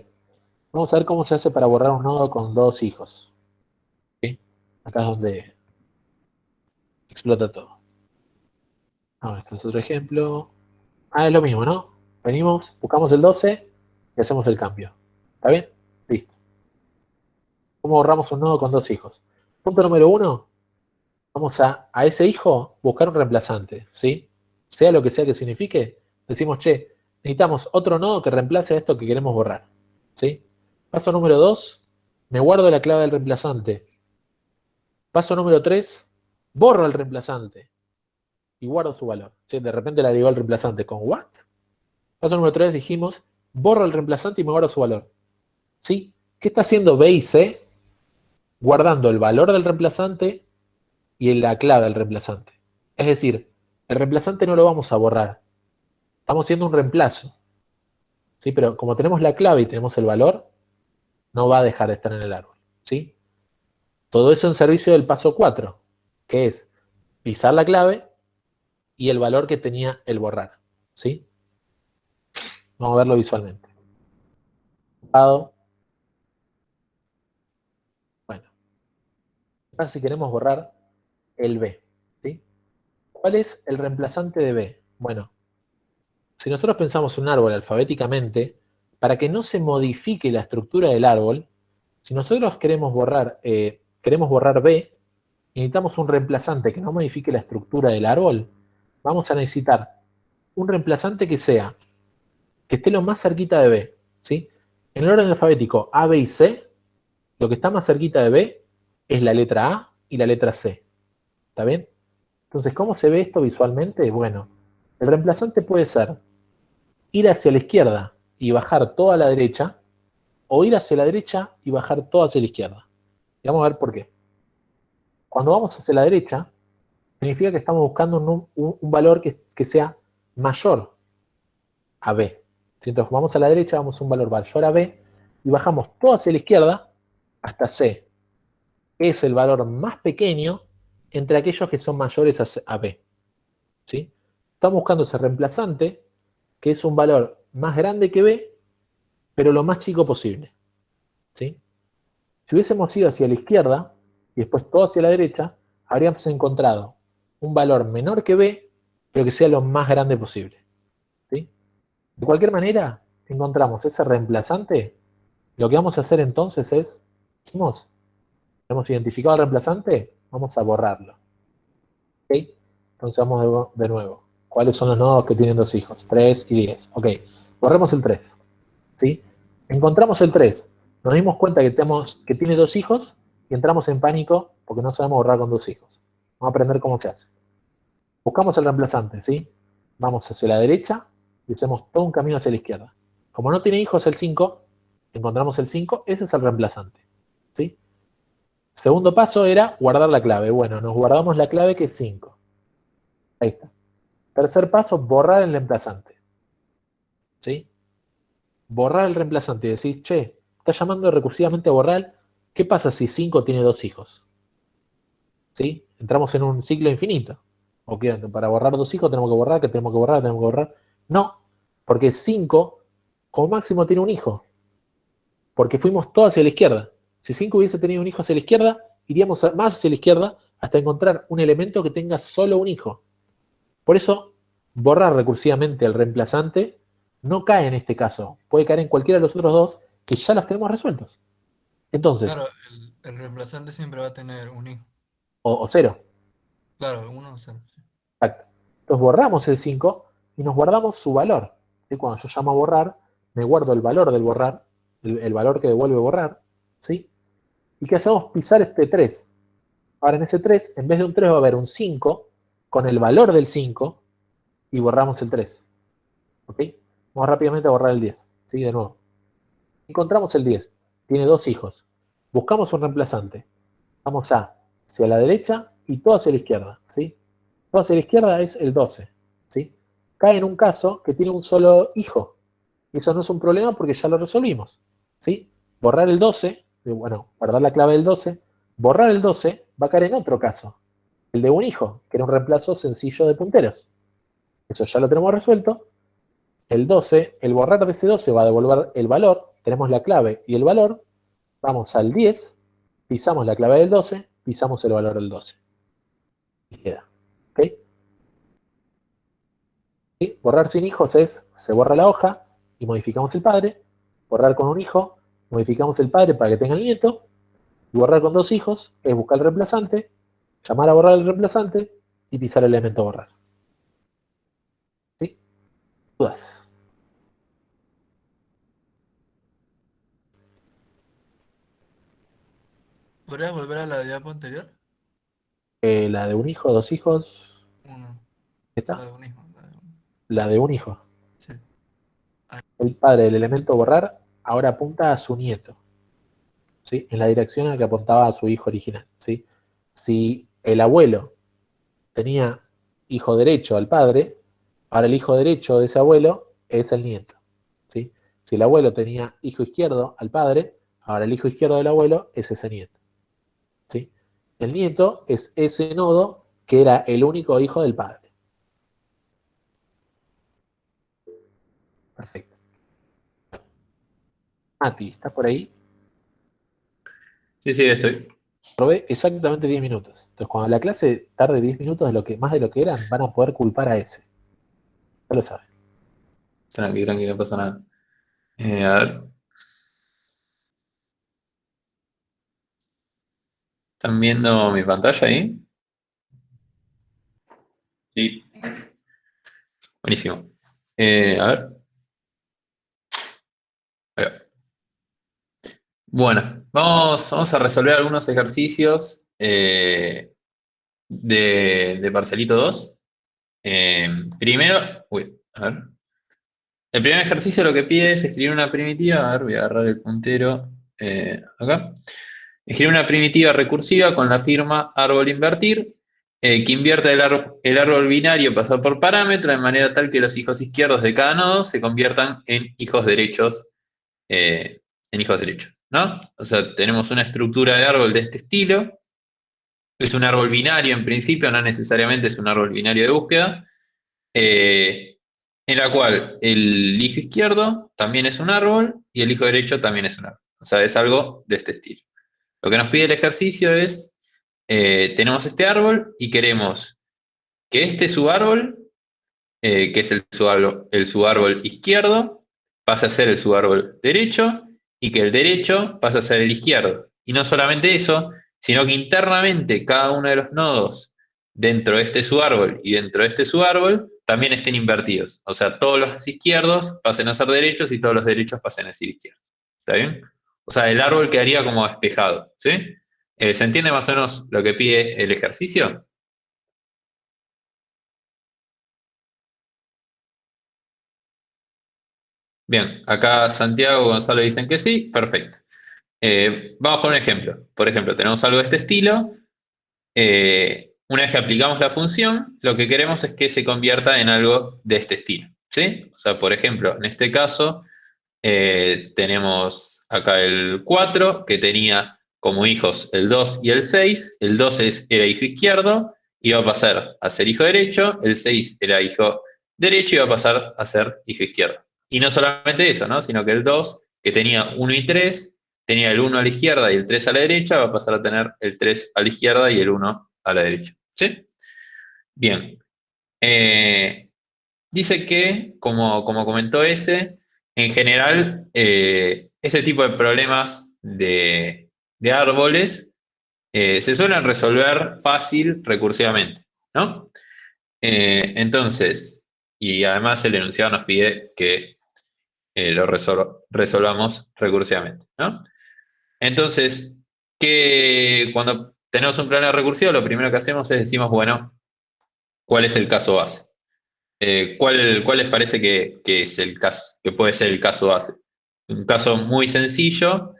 Vamos a ver cómo se hace para borrar un nodo con 2 hijos. ¿Sí? Acá es donde explota todo. Ahora, este es otro ejemplo. Es lo mismo, ¿no? Venimos, buscamos el 12 y hacemos el cambio. ¿Está bien? Listo. ¿Cómo borramos un nodo con 2 hijos? Punto número 1. Vamos a ese hijo buscar un reemplazante, ¿sí? Sea lo que sea que signifique, decimos, che, necesitamos otro nodo que reemplace a esto que queremos borrar, ¿sí? Paso número 2. me guardo la clave del reemplazante. Paso número 3, borro el reemplazante y guardo su valor. ¿Sí? De repente le agregó el reemplazante con what? Paso número 3 dijimos, borro el reemplazante y me guardo su valor. ¿Sí? ¿Qué está haciendo B y C? Guardando el valor del reemplazante y la clave del reemplazante. Es decir, el reemplazante no lo vamos a borrar. Estamos haciendo un reemplazo. ¿Sí? Pero como tenemos la clave y tenemos el valor, no va a dejar de estar en el árbol. ¿Sí? Todo eso en servicio del paso 4, que es pisar la clave y el valor que tenía el borrar. ¿Sí? Vamos a verlo visualmente. Bueno, ahora si queremos borrar el B. ¿Sí? ¿Cuál es el reemplazante de B? Bueno, si nosotros pensamos un árbol alfabéticamente, para que no se modifique la estructura del árbol, si nosotros queremos borrar B, necesitamos un reemplazante que no modifique la estructura del árbol. Vamos a necesitar un reemplazante que esté lo más cerquita de B. ¿Sí? En el orden alfabético A, B y C, lo que está más cerquita de B es la letra A y la letra C. ¿Está bien? Entonces, ¿cómo se ve esto visualmente? Bueno, el reemplazante puede ser ir hacia la izquierda y bajar toda a la derecha, o ir hacia la derecha y bajar todo hacia la izquierda. Y vamos a ver por qué. Cuando vamos hacia la derecha, significa que estamos buscando un valor que sea mayor a B. Entonces vamos a la derecha, vamos a un valor mayor a B, y bajamos todo hacia la izquierda hasta C. Es el valor más pequeño entre aquellos que son mayores a B. ¿Sí? Estamos buscando ese reemplazante, que es un valor más grande que B, pero lo más chico posible. ¿Sí? Si hubiésemos ido hacia la izquierda y después todo hacia la derecha, habríamos encontrado un valor menor que B, pero que sea lo más grande posible. ¿Sí? De cualquier manera, encontramos ese reemplazante. Lo que vamos a hacer entonces es, hemos identificado el reemplazante, vamos a borrarlo. ¿Ok? Entonces vamos de nuevo. ¿Cuáles son los nodos que tienen 2 hijos? 3 y 10. Ok, borremos el 3. ¿Sí? Encontramos el 3. Nos dimos cuenta que tiene 2 hijos y entramos en pánico porque no sabemos borrar con 2 hijos. Vamos a aprender cómo se hace. Buscamos el reemplazante, ¿sí? Vamos hacia la derecha y hacemos todo un camino hacia la izquierda. Como no tiene hijos el 5, encontramos el 5, ese es el reemplazante. ¿Sí? Segundo paso era guardar la clave. Bueno, nos guardamos la clave que es 5. Ahí está. Tercer paso, borrar el reemplazante. ¿Sí? Borrar el reemplazante y decís, che, está llamando recursivamente a borrar. ¿Qué pasa si 5 tiene 2 hijos? ¿Sí? Entramos en un ciclo infinito. ¿O qué? Para borrar 2 hijos tenemos que borrar, que tenemos que borrar, tenemos que borrar. No, porque 5 como máximo tiene un hijo. Porque fuimos todos hacia la izquierda. Si 5 hubiese tenido un hijo hacia la izquierda, iríamos más hacia la izquierda hasta encontrar un elemento que tenga solo un hijo. Por eso, borrar recursivamente el reemplazante no cae en este caso. Puede caer en cualquiera de los otros dos que ya los tenemos resueltos. Entonces, Claro, el reemplazante siempre va a tener un hijo. o 0. Claro, uno o cero. Sí. Exacto. Entonces borramos el 5 y nos guardamos su valor. ¿Sí? Cuando yo llamo a borrar, me guardo el valor del borrar, el valor que devuelve borrar. ¿Sí? ¿Y qué hacemos? Pisar este 3. Ahora en ese 3, en vez de un 3 va a haber un 5 con el valor del 5 y borramos el 3. ¿Ok? Vamos rápidamente a borrar el 10. ¿Sí? De nuevo. Encontramos el 10. Tiene 2 hijos. Buscamos un reemplazante. Vamos hacia la derecha y todo hacia la izquierda. ¿Sí? Todo hacia la izquierda es el 12. ¿Sí? Cae en un caso que tiene un solo hijo. Y eso no es un problema porque ya lo resolvimos. ¿Sí? Borrar el 12, bueno, guardar la clave del 12. Borrar el 12 va a caer en otro caso. El de un hijo, que era un reemplazo sencillo de punteros. Eso ya lo tenemos resuelto. El 12, el borrar de ese 12 va a devolver el valor. Tenemos la clave y el valor. Vamos al 10, pisamos la clave del 12, pisamos el valor del 12. Y queda. ¿Ok? ¿Sí? Borrar sin hijos es, se borra la hoja y modificamos el padre. Borrar con un hijo, modificamos el padre para que tenga el nieto. Y borrar con 2 hijos es buscar el reemplazante, llamar a borrar el reemplazante y pisar el elemento borrar. ¿Sí? ¿Dudas? ¿Podrías volver a la diapo anterior? La de un hijo, dos hijos, Uno. La ¿está? de un hijo. La de un... La de un hijo. Sí. Ahí. El padre del elemento borrar ahora apunta a su nieto, ¿sí? En la dirección en la que apuntaba a su hijo original, ¿sí? Si el abuelo tenía hijo derecho al padre, ahora el hijo derecho de ese abuelo es el nieto, ¿sí? Si el abuelo tenía hijo izquierdo al padre, ahora el hijo izquierdo del abuelo es ese nieto, ¿sí? El nieto es ese nodo que era el único hijo del padre. Perfecto. Mati, ¿estás por ahí? Sí, sí, estoy. Probé exactamente 10 minutos. Entonces, cuando la clase tarde 10 minutos de lo que, más de lo que eran, van a poder culpar a ese. Ya lo saben. Tranqui, tranqui, no pasa nada. A ver. ¿Están viendo mi pantalla ahí? Sí. Buenísimo. A ver. Ahí va. Bueno, vamos a resolver algunos ejercicios de Parcelito 2. Primero, uy, a ver. El primer ejercicio lo que pide es escribir una primitiva. A ver, voy a agarrar el puntero acá. Escribir una primitiva recursiva con la firma árbol invertir, que invierta el árbol binario pasado por parámetro de manera tal que los hijos izquierdos de cada nodo se conviertan en hijos derechos, ¿no? O sea, tenemos una estructura de árbol de este estilo. Es un árbol binario en principio, no necesariamente es un árbol binario de búsqueda, en la cual el hijo izquierdo también es un árbol y el hijo derecho también es un árbol. O sea, es algo de este estilo. Lo que nos pide el ejercicio es, tenemos este árbol y queremos que este subárbol, que es el subárbol izquierdo, pase a ser el subárbol derecho y que el derecho pase a ser el izquierdo. Y no solamente eso, sino que internamente cada uno de los nodos dentro de este subárbol y dentro de este subárbol también estén invertidos. O sea, todos los izquierdos pasen a ser derechos y todos los derechos pasen a ser izquierdos. ¿Está bien? O sea, el árbol quedaría como despejado, ¿sí? ¿Se entiende más o menos lo que pide el ejercicio? Bien, acá Santiago y Gonzalo dicen que sí, perfecto. Vamos con un ejemplo. Por ejemplo, tenemos algo de este estilo. Una vez que aplicamos la función, lo que queremos es que se convierta en algo de este estilo, ¿sí? O sea, por ejemplo, en este caso, tenemos acá el 4, que tenía como hijos el 2 y el 6. El 2 era hijo izquierdo, iba a pasar a ser hijo derecho. El 6 era hijo derecho y iba a pasar a ser hijo izquierdo. Y no solamente eso, ¿no? Sino que el 2, que tenía 1 y 3, tenía el 1 a la izquierda y el 3 a la derecha, va a pasar a tener el 3 a la izquierda y el 1 a la derecha. ¿Sí? Bien. Dice que, como comentó ese, en general, este tipo de problemas de árboles se suelen resolver fácil recursivamente, ¿no? Entonces, y además el enunciado nos pide que lo resolvamos recursivamente, ¿no? Entonces, cuando tenemos un problema recursivo, lo primero que hacemos es decimos, bueno, ¿cuál es el caso base? ¿Cuál les parece que es el caso, que puede ser el caso base? Un caso muy sencillo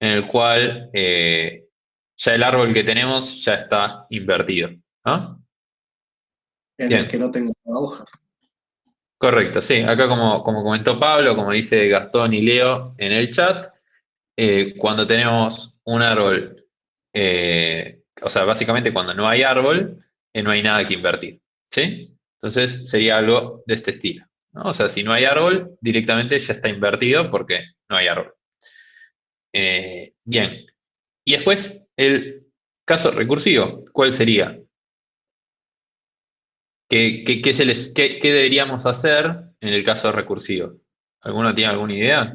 en el cual ya el árbol que tenemos ya está invertido, ¿no? En el Bien, que no tengo hojas. correcto, sí. Acá como comentó Pablo, como dice Gastón y Leo en el chat, cuando tenemos un árbol, o sea, básicamente cuando no hay árbol, no hay nada que invertir, ¿sí? Entonces sería algo de este estilo, ¿no? O sea, si no hay árbol, directamente ya está invertido porque no hay árbol. Bien. Y después, el caso recursivo, ¿cuál sería? ¿Qué deberíamos hacer en el caso recursivo? ¿Alguno tiene alguna idea?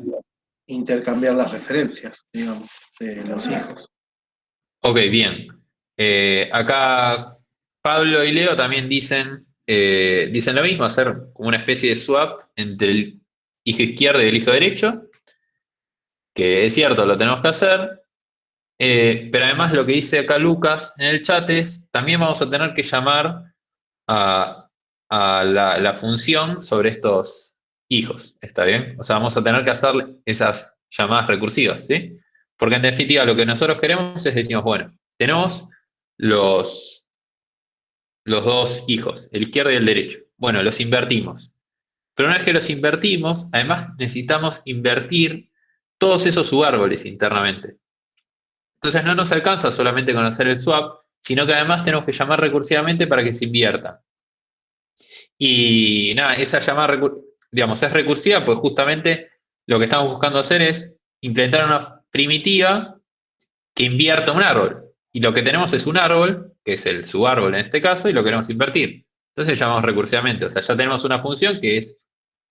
Intercambiar las referencias, digamos, de los hijos. Ok, bien. Acá Pablo y Leo también dicen lo mismo, hacer como una especie de swap entre el hijo izquierdo y el hijo derecho, que es cierto, lo tenemos que hacer, Pero además lo que dice acá Lucas en el chat es, también vamos a tener que llamar a la función sobre estos hijos, ¿está bien? O sea, vamos a tener que hacer esas llamadas recursivas, ¿sí? Porque en definitiva lo que nosotros queremos es, decimos, bueno, tenemos los dos hijos, el izquierdo y el derecho. Bueno, los invertimos. Pero una vez que los invertimos, además necesitamos invertir todos esos subárboles internamente. Entonces no nos alcanza solamente con hacer el swap, sino que además tenemos que llamar recursivamente para que se invierta. Y nada, esa llamada, digamos, es recursiva, pues justamente lo que estamos buscando hacer es implementar una primitiva que invierta un árbol. Y lo que tenemos es un árbol, que es el subárbol en este caso, y lo queremos invertir. Entonces llamamos recursivamente. O sea, ya tenemos una función que es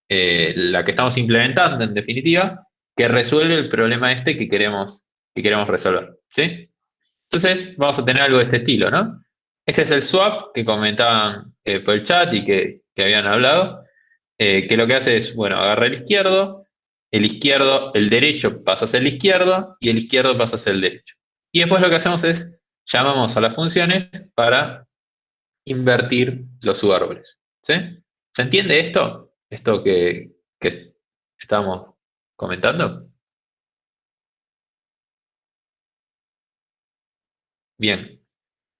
la que estamos implementando, en definitiva, que resuelve el problema este que queremos resolver. ¿Sí? Entonces vamos a tener algo de este estilo, ¿no? Este es el swap que comentaban por el chat y que habían hablado, que lo que hace es, bueno, agarra el izquierdo, el derecho pasa a ser el izquierdo y el izquierdo pasa a ser el derecho. Y después lo que hacemos es, llamamos a las funciones para invertir los subárboles. ¿Sí? ¿Se entiende esto? Esto que estamos comentando. Bien.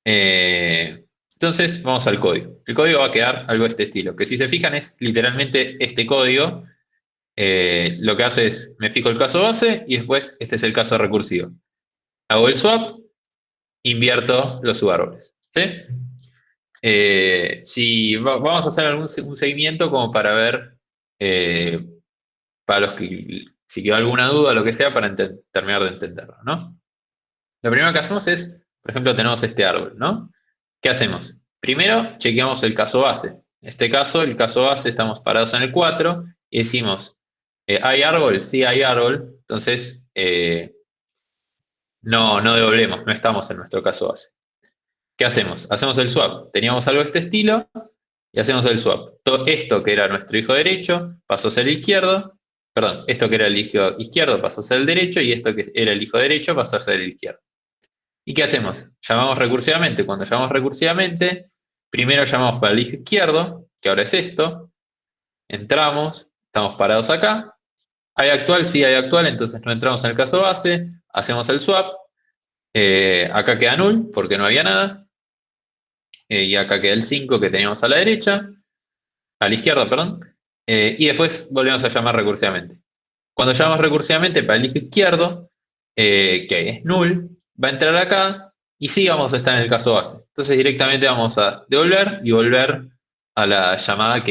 Entonces vamos al código. El código va a quedar algo de este estilo, que si se fijan es literalmente este código. Lo que hace es, me fijo el caso base y después este es el caso recursivo. Hago el swap, invierto los subárboles. ¿Sí? Vamos a hacer un seguimiento como para ver, para los que, si quedó alguna duda o lo que sea, para terminar de entenderlo, ¿no? Lo primero que hacemos es, por ejemplo, tenemos este árbol, ¿no? ¿Qué hacemos? Primero, chequeamos el caso base. En este caso, el caso base, estamos parados en el 4 y decimos, ¿hay árbol? Sí, hay árbol. Entonces, no devolvemos, no estamos en nuestro caso base. ¿Qué hacemos? Hacemos el swap. Teníamos algo de este estilo y hacemos el swap. Esto que era nuestro hijo derecho pasó a ser el izquierdo. Perdón, esto que era el hijo izquierdo pasó a ser el derecho y esto que era el hijo derecho pasó a ser el izquierdo. ¿Y qué hacemos? Llamamos recursivamente. Cuando llamamos recursivamente, primero llamamos para el hijo izquierdo, que ahora es esto. Entramos, estamos parados acá. ¿Hay actual? Sí, hay actual, entonces no entramos en el caso base. Hacemos el swap. Acá queda null, porque no había nada. Y acá queda el 5 que teníamos a la derecha. A la izquierda, perdón. Y después volvemos a llamar recursivamente. Cuando llamamos recursivamente para el hijo izquierdo, que es null, va a entrar acá y sí vamos a estar en el caso base. Entonces directamente vamos a devolver y volver a la llamada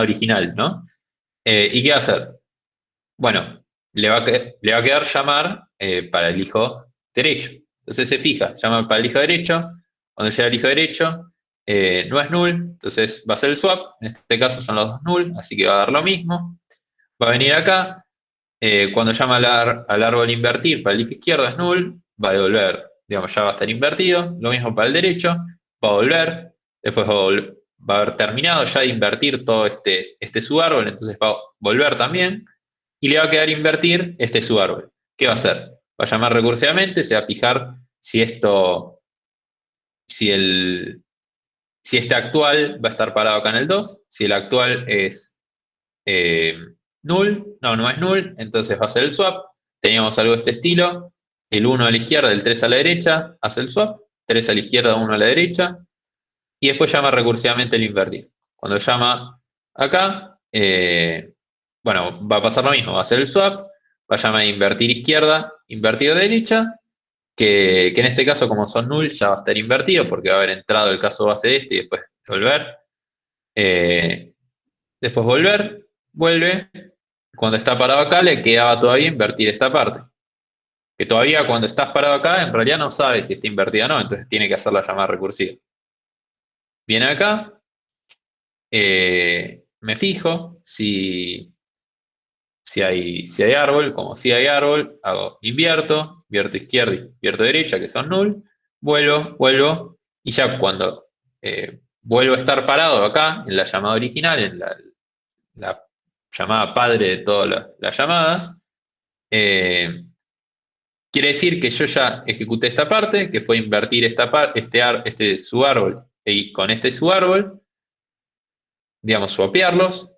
original, ¿no? ¿Y qué va a hacer? Bueno, le va a quedar llamar para el hijo derecho. Entonces se fija, llama para el hijo derecho. Cuando llega el hijo derecho, no es null, entonces va a ser el swap. En este caso son los dos null, así que va a dar lo mismo. Va a venir acá. Cuando llama al árbol invertir para el hijo izquierdo es null, va a devolver, digamos, ya va a estar invertido. Lo mismo para el derecho, va a volver. Después va a haber terminado ya de invertir todo este subárbol, entonces va a volver también. Y le va a quedar invertir este subárbol. ¿Qué va a hacer? Va a llamar recursivamente, se va a fijar si este actual va a estar parado acá en el 2, si el actual es null, no es null, entonces va a ser el swap. Teníamos algo de este estilo, el 1 a la izquierda, el 3 a la derecha, hace el swap, 3 a la izquierda, 1 a la derecha, y después llama recursivamente el invertir. Cuando llama acá, bueno, va a pasar lo mismo, va a hacer el swap, va a llamar invertir izquierda, invertir derecha, que en este caso, como son null, ya va a estar invertido porque va a haber entrado el caso base de este y después volver. Después volver, vuelve. Cuando está parado acá, le quedaba todavía invertir esta parte. Que todavía cuando estás parado acá, en realidad no sabe si está invertida o no, entonces tiene que hacer la llamada recursiva. Viene acá, me fijo si hay árbol, como si hay árbol, hago invierto izquierda, invierto derecha, que son null, vuelvo, y ya cuando vuelvo a estar parado acá, en la llamada original, en la llamada padre de todas las llamadas, Quiere decir que yo ya ejecuté esta parte, que fue invertir esta este subárbol y con este subárbol, digamos, swapearlos.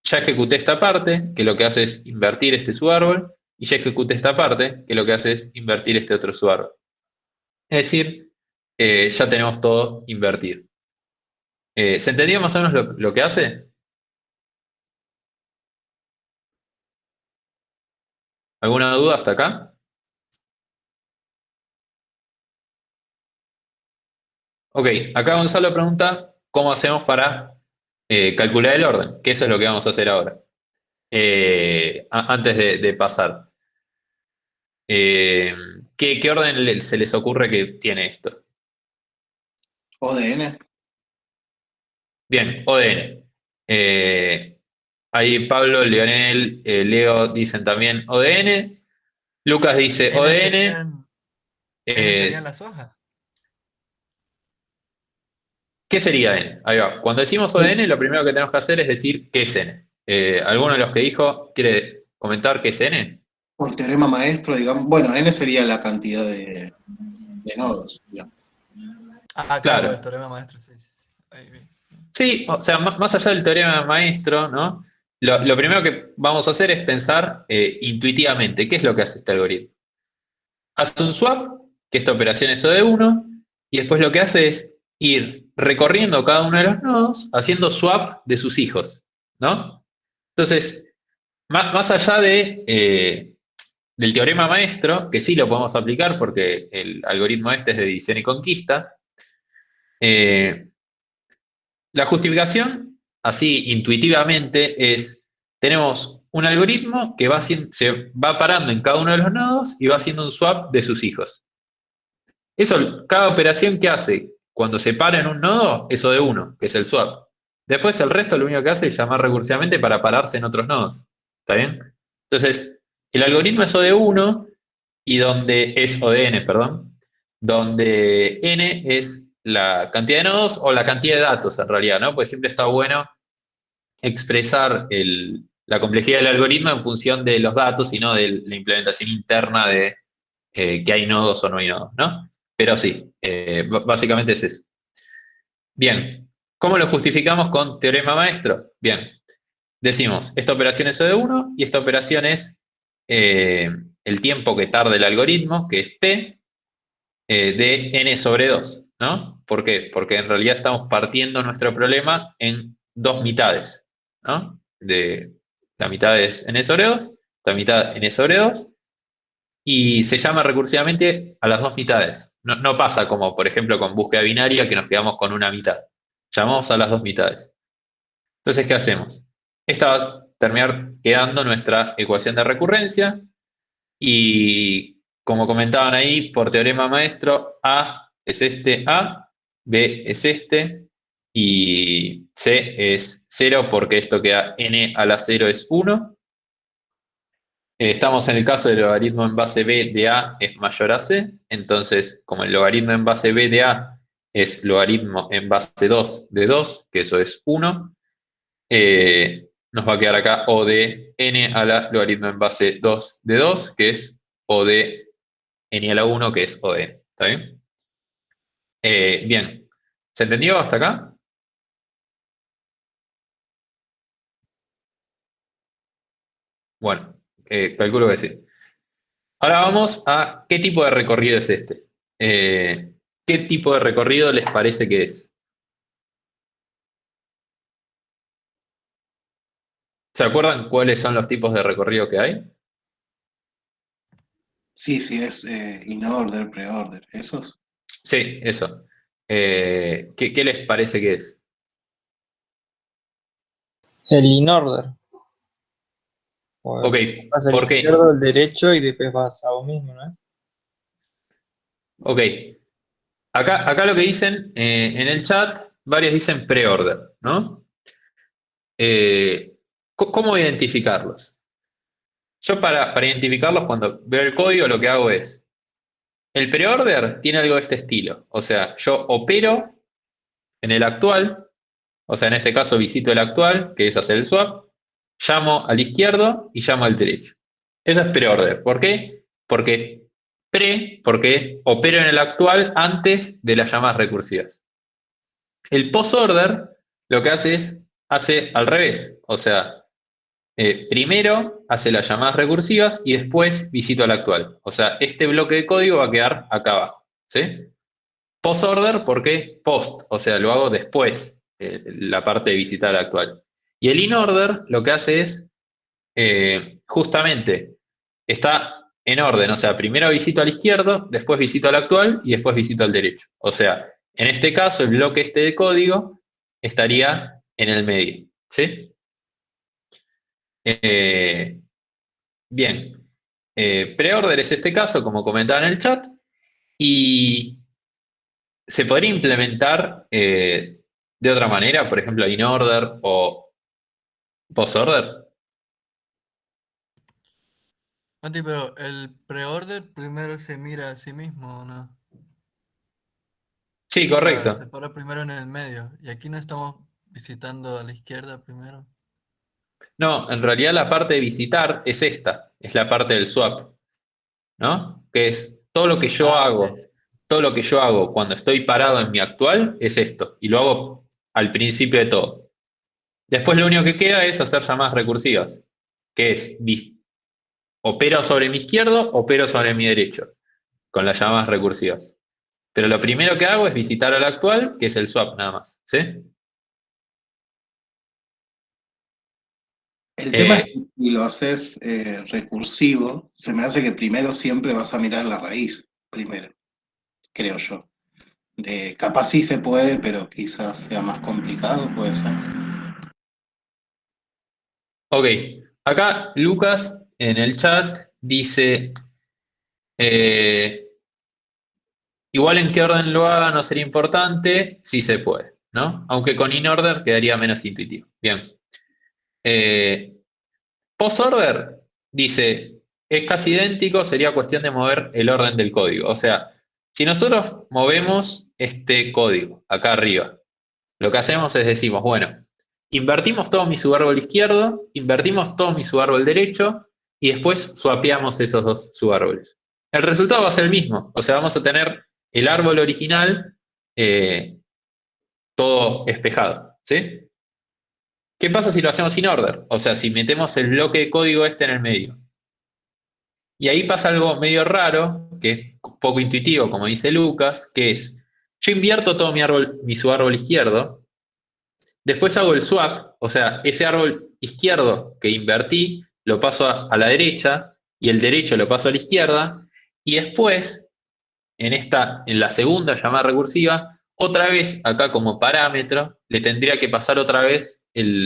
Ya ejecuté esta parte, que lo que hace es invertir este subárbol, y ya ejecuté esta parte, que lo que hace es invertir este otro subárbol. Es decir, ya tenemos todo invertido. ¿Se entendió más o menos lo que hace? ¿Alguna duda hasta acá? Ok, acá Gonzalo pregunta cómo hacemos para calcular el orden, que eso es lo que vamos a hacer ahora. Antes de pasar. ¿Qué orden se les ocurre que tiene esto? ODN. Bien, ODN. Ahí Pablo, Leonel, Leo dicen también ODN. Lucas dice N ODN. serían, N serían las hojas. ¿Qué sería N? Ahí va. Cuando decimos ODN, lo primero que tenemos que hacer es decir qué es N. ¿Alguno de los que dijo quiere comentar qué es N? Por teorema maestro, digamos. Bueno, N sería la cantidad de nodos. Digamos. Ah, Claro. claro, el teorema maestro, sí. Ahí vi. Sí, o sea, más allá del teorema maestro, ¿no? Lo primero que vamos a hacer es pensar intuitivamente qué es lo que hace este algoritmo. Hace un swap, que esta operación es O de 1, y después lo que hace es ir recorriendo cada uno de los nodos, haciendo swap de sus hijos, ¿no? Entonces, más allá del teorema maestro, que sí lo podemos aplicar porque el algoritmo este es de división y conquista, la justificación, así intuitivamente, es, tenemos un algoritmo que se va parando en cada uno de los nodos y va haciendo un swap de sus hijos. Eso, cada operación que hace cuando se para en un nodo, es O de 1, que es el swap. Después el resto lo único que hace es llamar recursivamente para pararse en otros nodos. ¿Está bien? Entonces, el algoritmo es O de 1 y donde es O de n, perdón, donde n es la cantidad de nodos o la cantidad de datos en realidad, ¿no? Pues siempre está bueno expresar la complejidad del algoritmo en función de los datos y no de la implementación interna de que hay nodos o no hay nodos, ¿no? Pero sí, básicamente es eso. Bien, ¿cómo lo justificamos con teorema maestro? Bien, decimos, esta operación es O de 1 y esta operación es el tiempo que tarda el algoritmo, que es t, de n sobre 2, ¿no? ¿Por qué? Porque en realidad estamos partiendo nuestro problema en dos mitades, ¿no? La mitad es n sobre 2, la mitad n sobre 2, y se llama recursivamente a las dos mitades. No pasa como, por ejemplo, con búsqueda binaria, que nos quedamos con una mitad. Llamamos a las dos mitades. Entonces, ¿qué hacemos? Esta va a terminar quedando nuestra ecuación de recurrencia, y como comentaban ahí, por teorema maestro, A es este A, B es este, y C es 0 porque esto queda n a la 0 es 1. Estamos en el caso del logaritmo en base B de A es mayor a C, entonces como el logaritmo en base B de A es logaritmo en base 2 de 2, que eso es 1, nos va a quedar acá O de n a la logaritmo en base 2 de 2, que es O de n a la 1, que es O de n. ¿Está bien? Bien. ¿Se entendió hasta acá? Bueno, calculo que sí. Ahora vamos a qué tipo de recorrido es este. ¿Qué tipo de recorrido les parece que es? ¿Se acuerdan cuáles son los tipos de recorrido que hay? Sí, es in-order, pre-order. ¿Esos? Sí, eso. ¿Qué les parece que es? El in-order. Ok, Vas al ¿por qué? izquierdo, al derecho y después vas a vos mismo, ¿no? Ok. Acá lo que dicen en el chat, varios dicen pre-order, ¿no? ¿Cómo identificarlos? Yo para identificarlos cuando veo el código lo que hago es, el pre-order tiene algo de este estilo, o sea, yo opero en el actual, o sea, en este caso visito el actual, que es hacer el swap, llamo al izquierdo y llamo al derecho. Eso es pre-order. ¿Por qué? Porque pre, porque opero en el actual antes de las llamadas recursivas. El post-order lo que hace al revés. O sea, primero hace las llamadas recursivas y después visito al actual. O sea, este bloque de código va a quedar acá abajo, ¿sí? Post-order porque post, o sea, lo hago después, la parte de visitar al actual. Y el in-order lo que hace es, justamente, está en orden. O sea, primero visito al izquierdo, después visito al actual y después visito al derecho. O sea, en este caso, el bloque este de código estaría en el medio, ¿sí? Bien. Preorder es este caso, como comentaba en el chat, y se podría implementar de otra manera, por ejemplo, in-order o post-order. Mati, pero el pre-order primero se mira a sí mismo, ¿o no? Sí, O sea, se correcto. para primero en el medio. Y aquí no estamos visitando a la izquierda primero. No, en realidad la parte de visitar es esta, es la parte del swap, ¿no? Que es todo lo que yo Ah, hago, ok. todo lo que yo hago cuando estoy parado en mi actual es esto, y lo hago al principio de todo. Después lo único que queda es hacer llamadas recursivas, que es opero sobre mi izquierdo, opero sobre mi derecho, con las llamadas recursivas. Pero lo primero que hago es visitar al actual, que es el swap nada más, ¿sí? El tema es Eh, que si lo haces recursivo, se me hace que primero siempre vas a mirar la raíz, primero, creo yo. Capaz sí se puede, pero quizás sea más complicado, puede ser. ok, acá Lucas en el chat dice, igual en qué orden lo haga no sería importante, sí se puede, ¿no? Aunque con in-order quedaría menos intuitivo. Bien. Post-order dice, es casi idéntico, sería cuestión de mover el orden del código. O sea, si nosotros movemos este código acá arriba, lo que hacemos es decimos, bueno, invertimos todo mi subárbol izquierdo, invertimos todo mi subárbol derecho y después swapeamos esos dos subárboles. El resultado va a ser el mismo. O sea, vamos a tener el árbol original todo espejado, ¿sí? ¿Qué pasa si lo hacemos sin order? O sea, si metemos el bloque de código este en el medio. Y ahí pasa algo medio raro, que es poco intuitivo, como dice Lucas, que es, yo invierto todo mi subárbol izquierdo, después hago el swap, o sea, ese árbol izquierdo que invertí, lo paso a la derecha, y el derecho lo paso a la izquierda, y después, en la segunda llamada recursiva, otra vez acá como parámetro, le tendría que pasar otra vez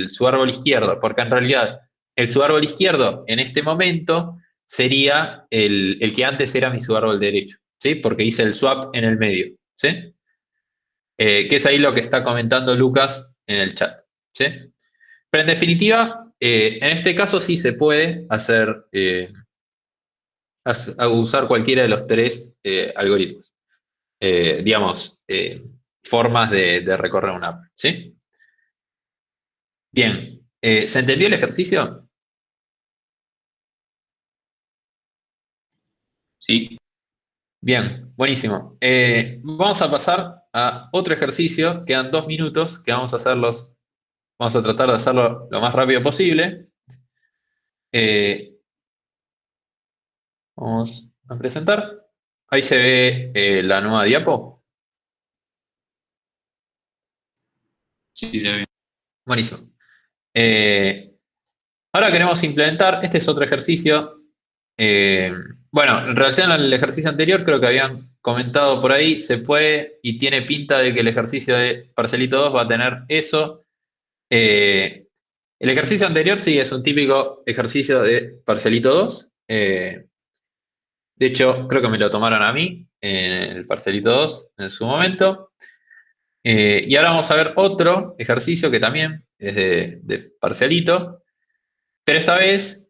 su árbol izquierdo, porque en realidad el subárbol izquierdo en este momento sería el que antes era mi subárbol derecho, ¿sí? Porque hice el swap en el medio, ¿sí? Que es ahí lo que está comentando Lucas en el chat, ¿sí? Pero en definitiva, en este caso sí se puede hacer, usar cualquiera de los tres algoritmos. Digamos, formas de recorrer una app, ¿sí? Bien, ¿se entendió el ejercicio? Sí. Bien, buenísimo. Vamos a pasar a otro ejercicio, quedan 2 minutos, que vamos a tratar de hacerlo lo más rápido posible. Vamos a presentar. Ahí se ve la nueva diapo. Sí, se ve. Buenísimo. Ahora queremos implementar, este es otro ejercicio. Bueno, en relación al ejercicio anterior, creo que habían comentado por ahí, se puede y tiene pinta de que el ejercicio de Parcelito 2 va a tener eso. El ejercicio anterior sí es un típico ejercicio de Parcelito 2. De hecho, creo que me lo tomaron a mí en el Parcelito 2 en su momento. Y ahora vamos a ver otro ejercicio que también es de Parcelito. Pero esta vez,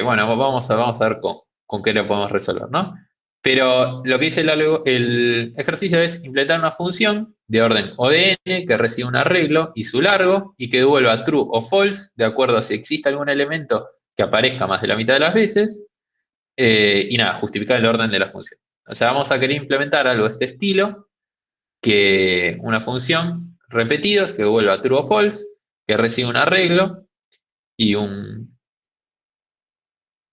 bueno, vamos a ver con qué lo podemos resolver, ¿no? Pero lo que dice el ejercicio es implementar una función de orden O de n que recibe un arreglo y su largo y que devuelva true o false de acuerdo a si existe algún elemento que aparezca más de la mitad de las veces. Y nada, justificar el orden de la función. O sea, vamos a querer implementar algo de este estilo, que una función repetidos que vuelva true o false, que recibe un arreglo y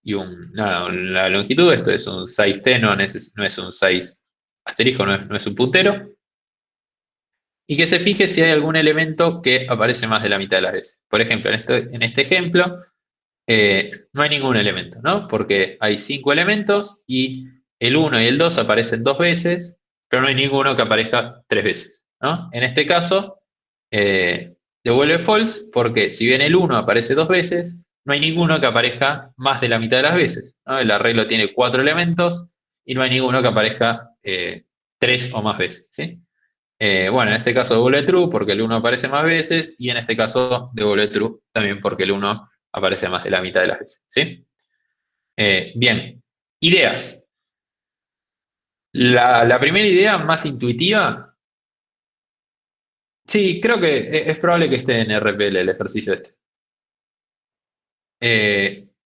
la longitud. Esto es un size t, no es un size asterisco, no es un puntero. Y que se fije si hay algún elemento que aparece más de la mitad de las veces. Por ejemplo, en este ejemplo, no hay ningún elemento, ¿no? Porque hay 5 elementos y el 1 y el 2 aparecen 2 veces, pero no hay ninguno que aparezca 3 veces, ¿no? En este caso, devuelve false porque si bien el 1 aparece 2 veces, no hay ninguno que aparezca más de la mitad de las veces, ¿no? El arreglo tiene 4 elementos y no hay ninguno que aparezca 3 o más veces, ¿sí? Bueno, en este caso devuelve true porque el 1 aparece más veces y en este caso devuelve true también porque el 1 aparece más de la mitad de las veces, ¿sí? Bien, ideas. La primera idea más intuitiva, sí, creo que es probable que esté en RPL el ejercicio este.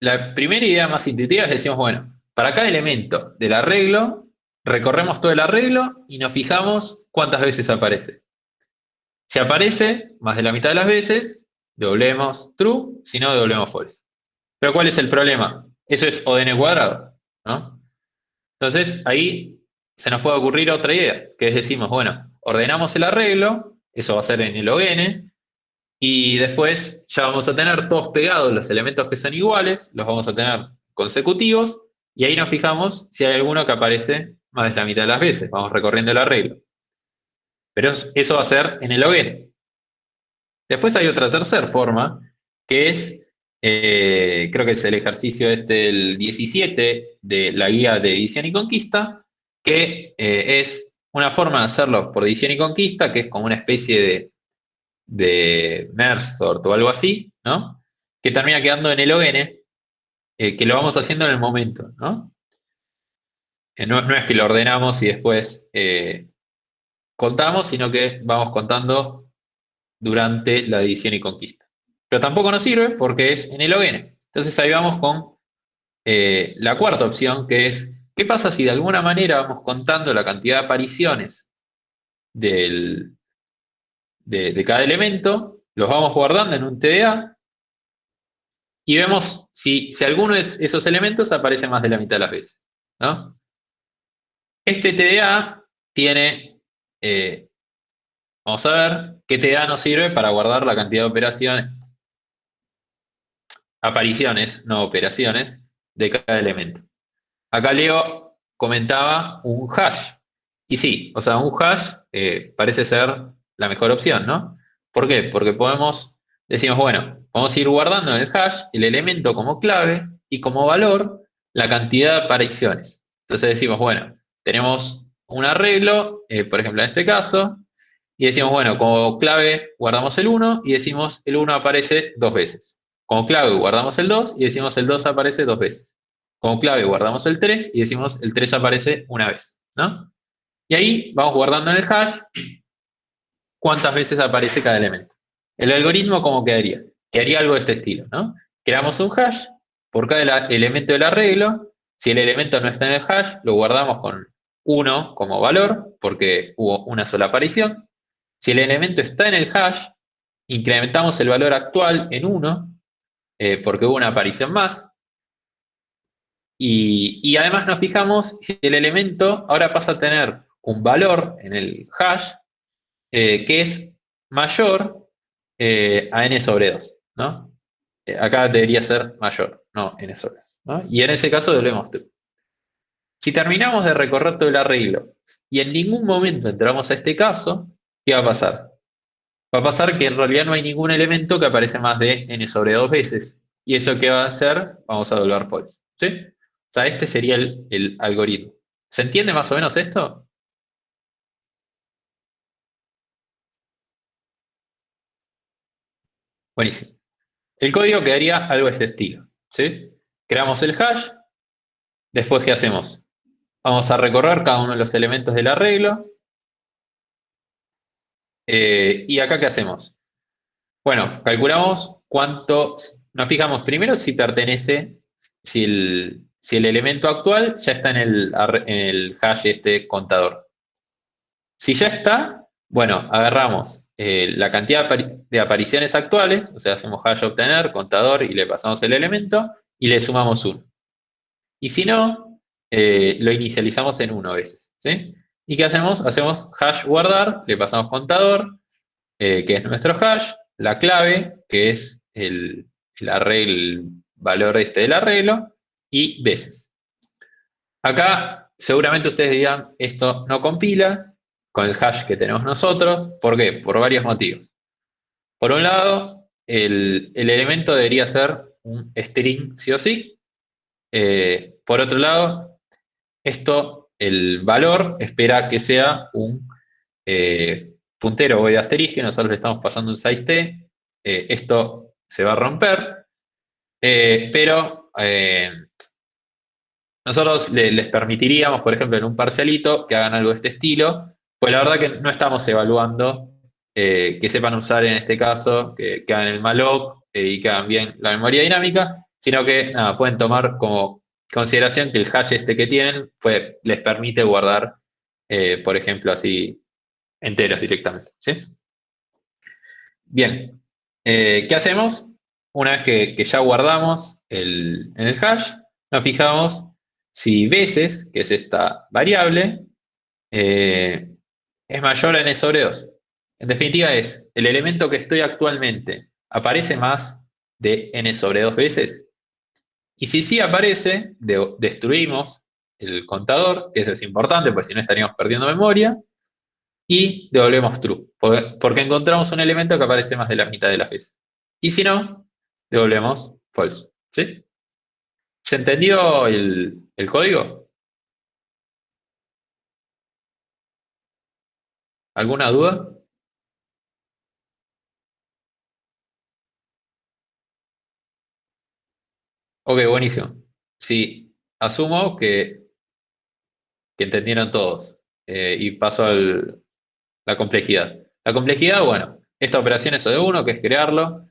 La primera idea más intuitiva es decimos, bueno, para cada elemento del arreglo, recorremos todo el arreglo y nos fijamos cuántas veces aparece. Si aparece más de la mitad de las veces, devolvemos true, si no, devolvemos false. Pero ¿cuál es el problema? Eso es O de n cuadrado, ¿no? Entonces, ahí se nos puede ocurrir otra idea, que es decimos, bueno, ordenamos el arreglo, eso va a ser en el O n, y después ya vamos a tener todos pegados los elementos que son iguales, los vamos a tener consecutivos, y ahí nos fijamos si hay alguno que aparece más de la mitad de las veces. Vamos recorriendo el arreglo. Pero eso va a ser en el O n. Después hay otra tercera forma, que es, creo que es el ejercicio el 17 de la guía de división y conquista, que es una forma de hacerlo por división y conquista, que es como una especie de merge sort o algo así, ¿no? Que termina quedando en el O n, que lo vamos haciendo en el momento, ¿no? No es que lo ordenamos y después contamos, sino que vamos contando durante la división y conquista. Pero tampoco nos sirve porque es en el O n. Entonces ahí vamos con la cuarta opción, que es, ¿qué pasa si de alguna manera vamos contando la cantidad de apariciones de cada elemento, los vamos guardando en un TDA y vemos si alguno de esos elementos aparece más de la mitad de las veces, ¿no? Este TDA tiene, vamos a ver, qué TDA nos sirve para guardar la cantidad de operaciones, apariciones, no operaciones, de cada elemento. Acá Leo comentaba un hash. Y sí, o sea, un hash parece ser la mejor opción, ¿no? ¿Por qué? Porque decimos, bueno, vamos a ir guardando en el hash el elemento como clave y como valor la cantidad de apariciones. Entonces decimos, bueno, tenemos un arreglo, por ejemplo en este caso, y decimos, bueno, como clave guardamos el 1 y decimos el 1 aparece 2 veces. Como clave guardamos el 2 y decimos el 2 aparece 2 veces. Como clave guardamos el 3 y decimos el 3 aparece una vez, ¿no? Y ahí vamos guardando en el hash cuántas veces aparece cada elemento. El algoritmo, ¿cómo quedaría? Quedaría algo de este estilo, ¿no? Creamos un hash por cada elemento del arreglo. Si el elemento no está en el hash, lo guardamos con 1 como valor, porque hubo una sola aparición. Si el elemento está en el hash, incrementamos el valor actual en 1, porque hubo una aparición más. Y además nos fijamos si el elemento ahora pasa a tener un valor en el hash que es mayor a n sobre 2, ¿no? Acá debería ser mayor, no n sobre 2, ¿no? Y en ese caso devolvemos true. Si terminamos de recorrer todo el arreglo y en ningún momento entramos a este caso, ¿qué va a pasar? Va a pasar que en realidad no hay ningún elemento que aparece más de n sobre 2 veces. ¿Y eso qué va a hacer? Vamos a devolver false, ¿sí? O sea, este sería el algoritmo. ¿Se entiende más o menos esto? Buenísimo. El código quedaría algo de este estilo, ¿sí? Creamos el hash. Después, ¿qué hacemos? Vamos a recorrer cada uno de los elementos del arreglo. ¿Y acá qué hacemos? Bueno, calculamos cuánto. Nos fijamos primero si pertenece, si si el elemento actual ya está en el hash contador. Si ya está, bueno, agarramos la cantidad de apariciones actuales, o sea, hacemos hash obtener, contador, y le pasamos el elemento, y le sumamos 1. Y si no, lo inicializamos en 1 veces, ¿sí? ¿Y qué hacemos? Hacemos hash guardar, le pasamos contador, que es nuestro hash, la clave, que es el valor del arreglo, y veces. Acá seguramente ustedes digan, esto no compila con el hash que tenemos nosotros. ¿Por qué? Por varios motivos. Por un lado, el elemento debería ser un string sí o sí. Por otro lado, el valor espera que sea un puntero void asterisco, nosotros le estamos pasando un size_t. Esto se va a romper, pero nosotros les permitiríamos, por ejemplo, en un parcialito, que hagan algo de este estilo, pues la verdad que no estamos evaluando que sepan usar en este caso, que hagan el malloc y que hagan bien la memoria dinámica, sino que nada, pueden tomar como consideración que el hash que tienen les permite guardar, por ejemplo, así enteros directamente, ¿sí? Bien, ¿qué hacemos? Una vez que ya guardamos en el hash, nos fijamos si veces, que es esta variable, es mayor a n sobre 2. En definitiva es, el elemento que estoy actualmente aparece más de n sobre 2 veces. Y si sí aparece, destruimos el contador, que eso es importante, pues si no estaríamos perdiendo memoria, y devolvemos true, porque encontramos un elemento que aparece más de la mitad de las veces. Y si no, devolvemos false, ¿sí? ¿Se entendió el código? ¿Alguna duda? Ok, buenísimo. Sí, asumo que entendieron todos. Y paso a la complejidad. La complejidad, bueno, esta operación es O(1), que es crearlo.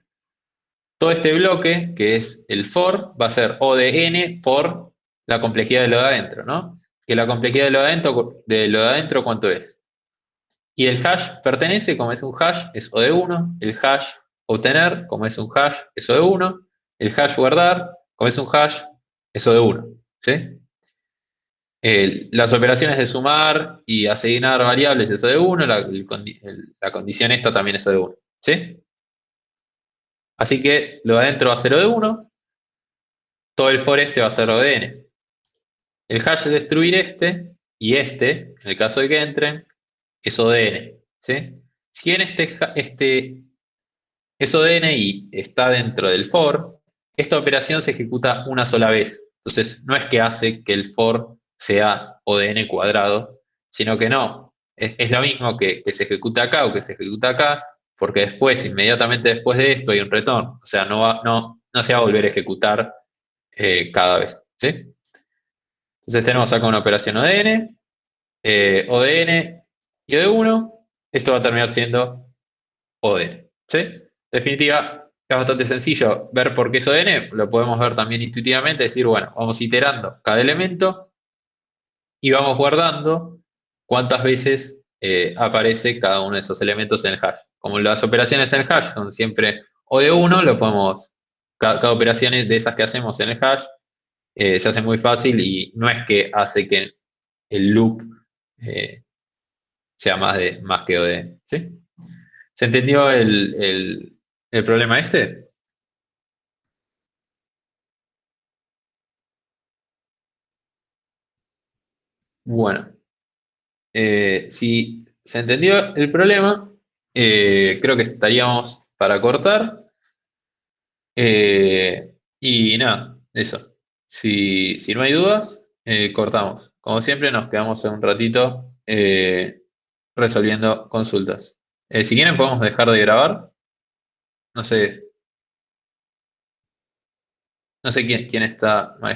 Todo este bloque, que es el for, va a ser O de n por la complejidad de lo de adentro, ¿no? Que la complejidad de lo de adentro, ¿cuánto es? Y el hash pertenece, como es un hash, es O de 1. El hash obtener, como es un hash, es O de 1. El hash guardar, como es un hash, es O de 1. ¿Sí? Las operaciones de sumar y asignar variables es O de 1. La condición esta también es O de 1. ¿Sí? Así que lo de adentro va a ser O de 1. Todo el for va a ser O de n. El hash es destruir y en el caso de que entren, es O de n. ¿Sí? Si en es O de n y está dentro del for, esta operación se ejecuta una sola vez. Entonces, no es que hace que el for sea O de n cuadrado, sino que no. Es lo mismo que se ejecuta acá o que se ejecuta acá, porque después, inmediatamente después de esto, hay un return. O sea, no se va a volver a ejecutar cada vez. ¿Sí? Entonces tenemos acá una operación O de n y O de 1. Esto va a terminar siendo O de n. ¿Sí? En definitiva, es bastante sencillo ver por qué es O de n. Lo podemos ver también intuitivamente, decir, bueno, vamos iterando cada elemento y vamos guardando cuántas veces aparece cada uno de esos elementos en el hash. Como las operaciones en el hash son siempre O de 1, lo podemos, cada operación de esas que hacemos en el hash se hace muy fácil y no es que hace que el loop sea más que O de n. ¿Sí? ¿Se entendió el problema este? Bueno, si se entendió el problema, creo que estaríamos para cortar. Y nada, eso. Si no hay dudas, cortamos. Como siempre, nos quedamos un ratito resolviendo consultas. Si quieren, podemos dejar de grabar. No sé quién está manejando.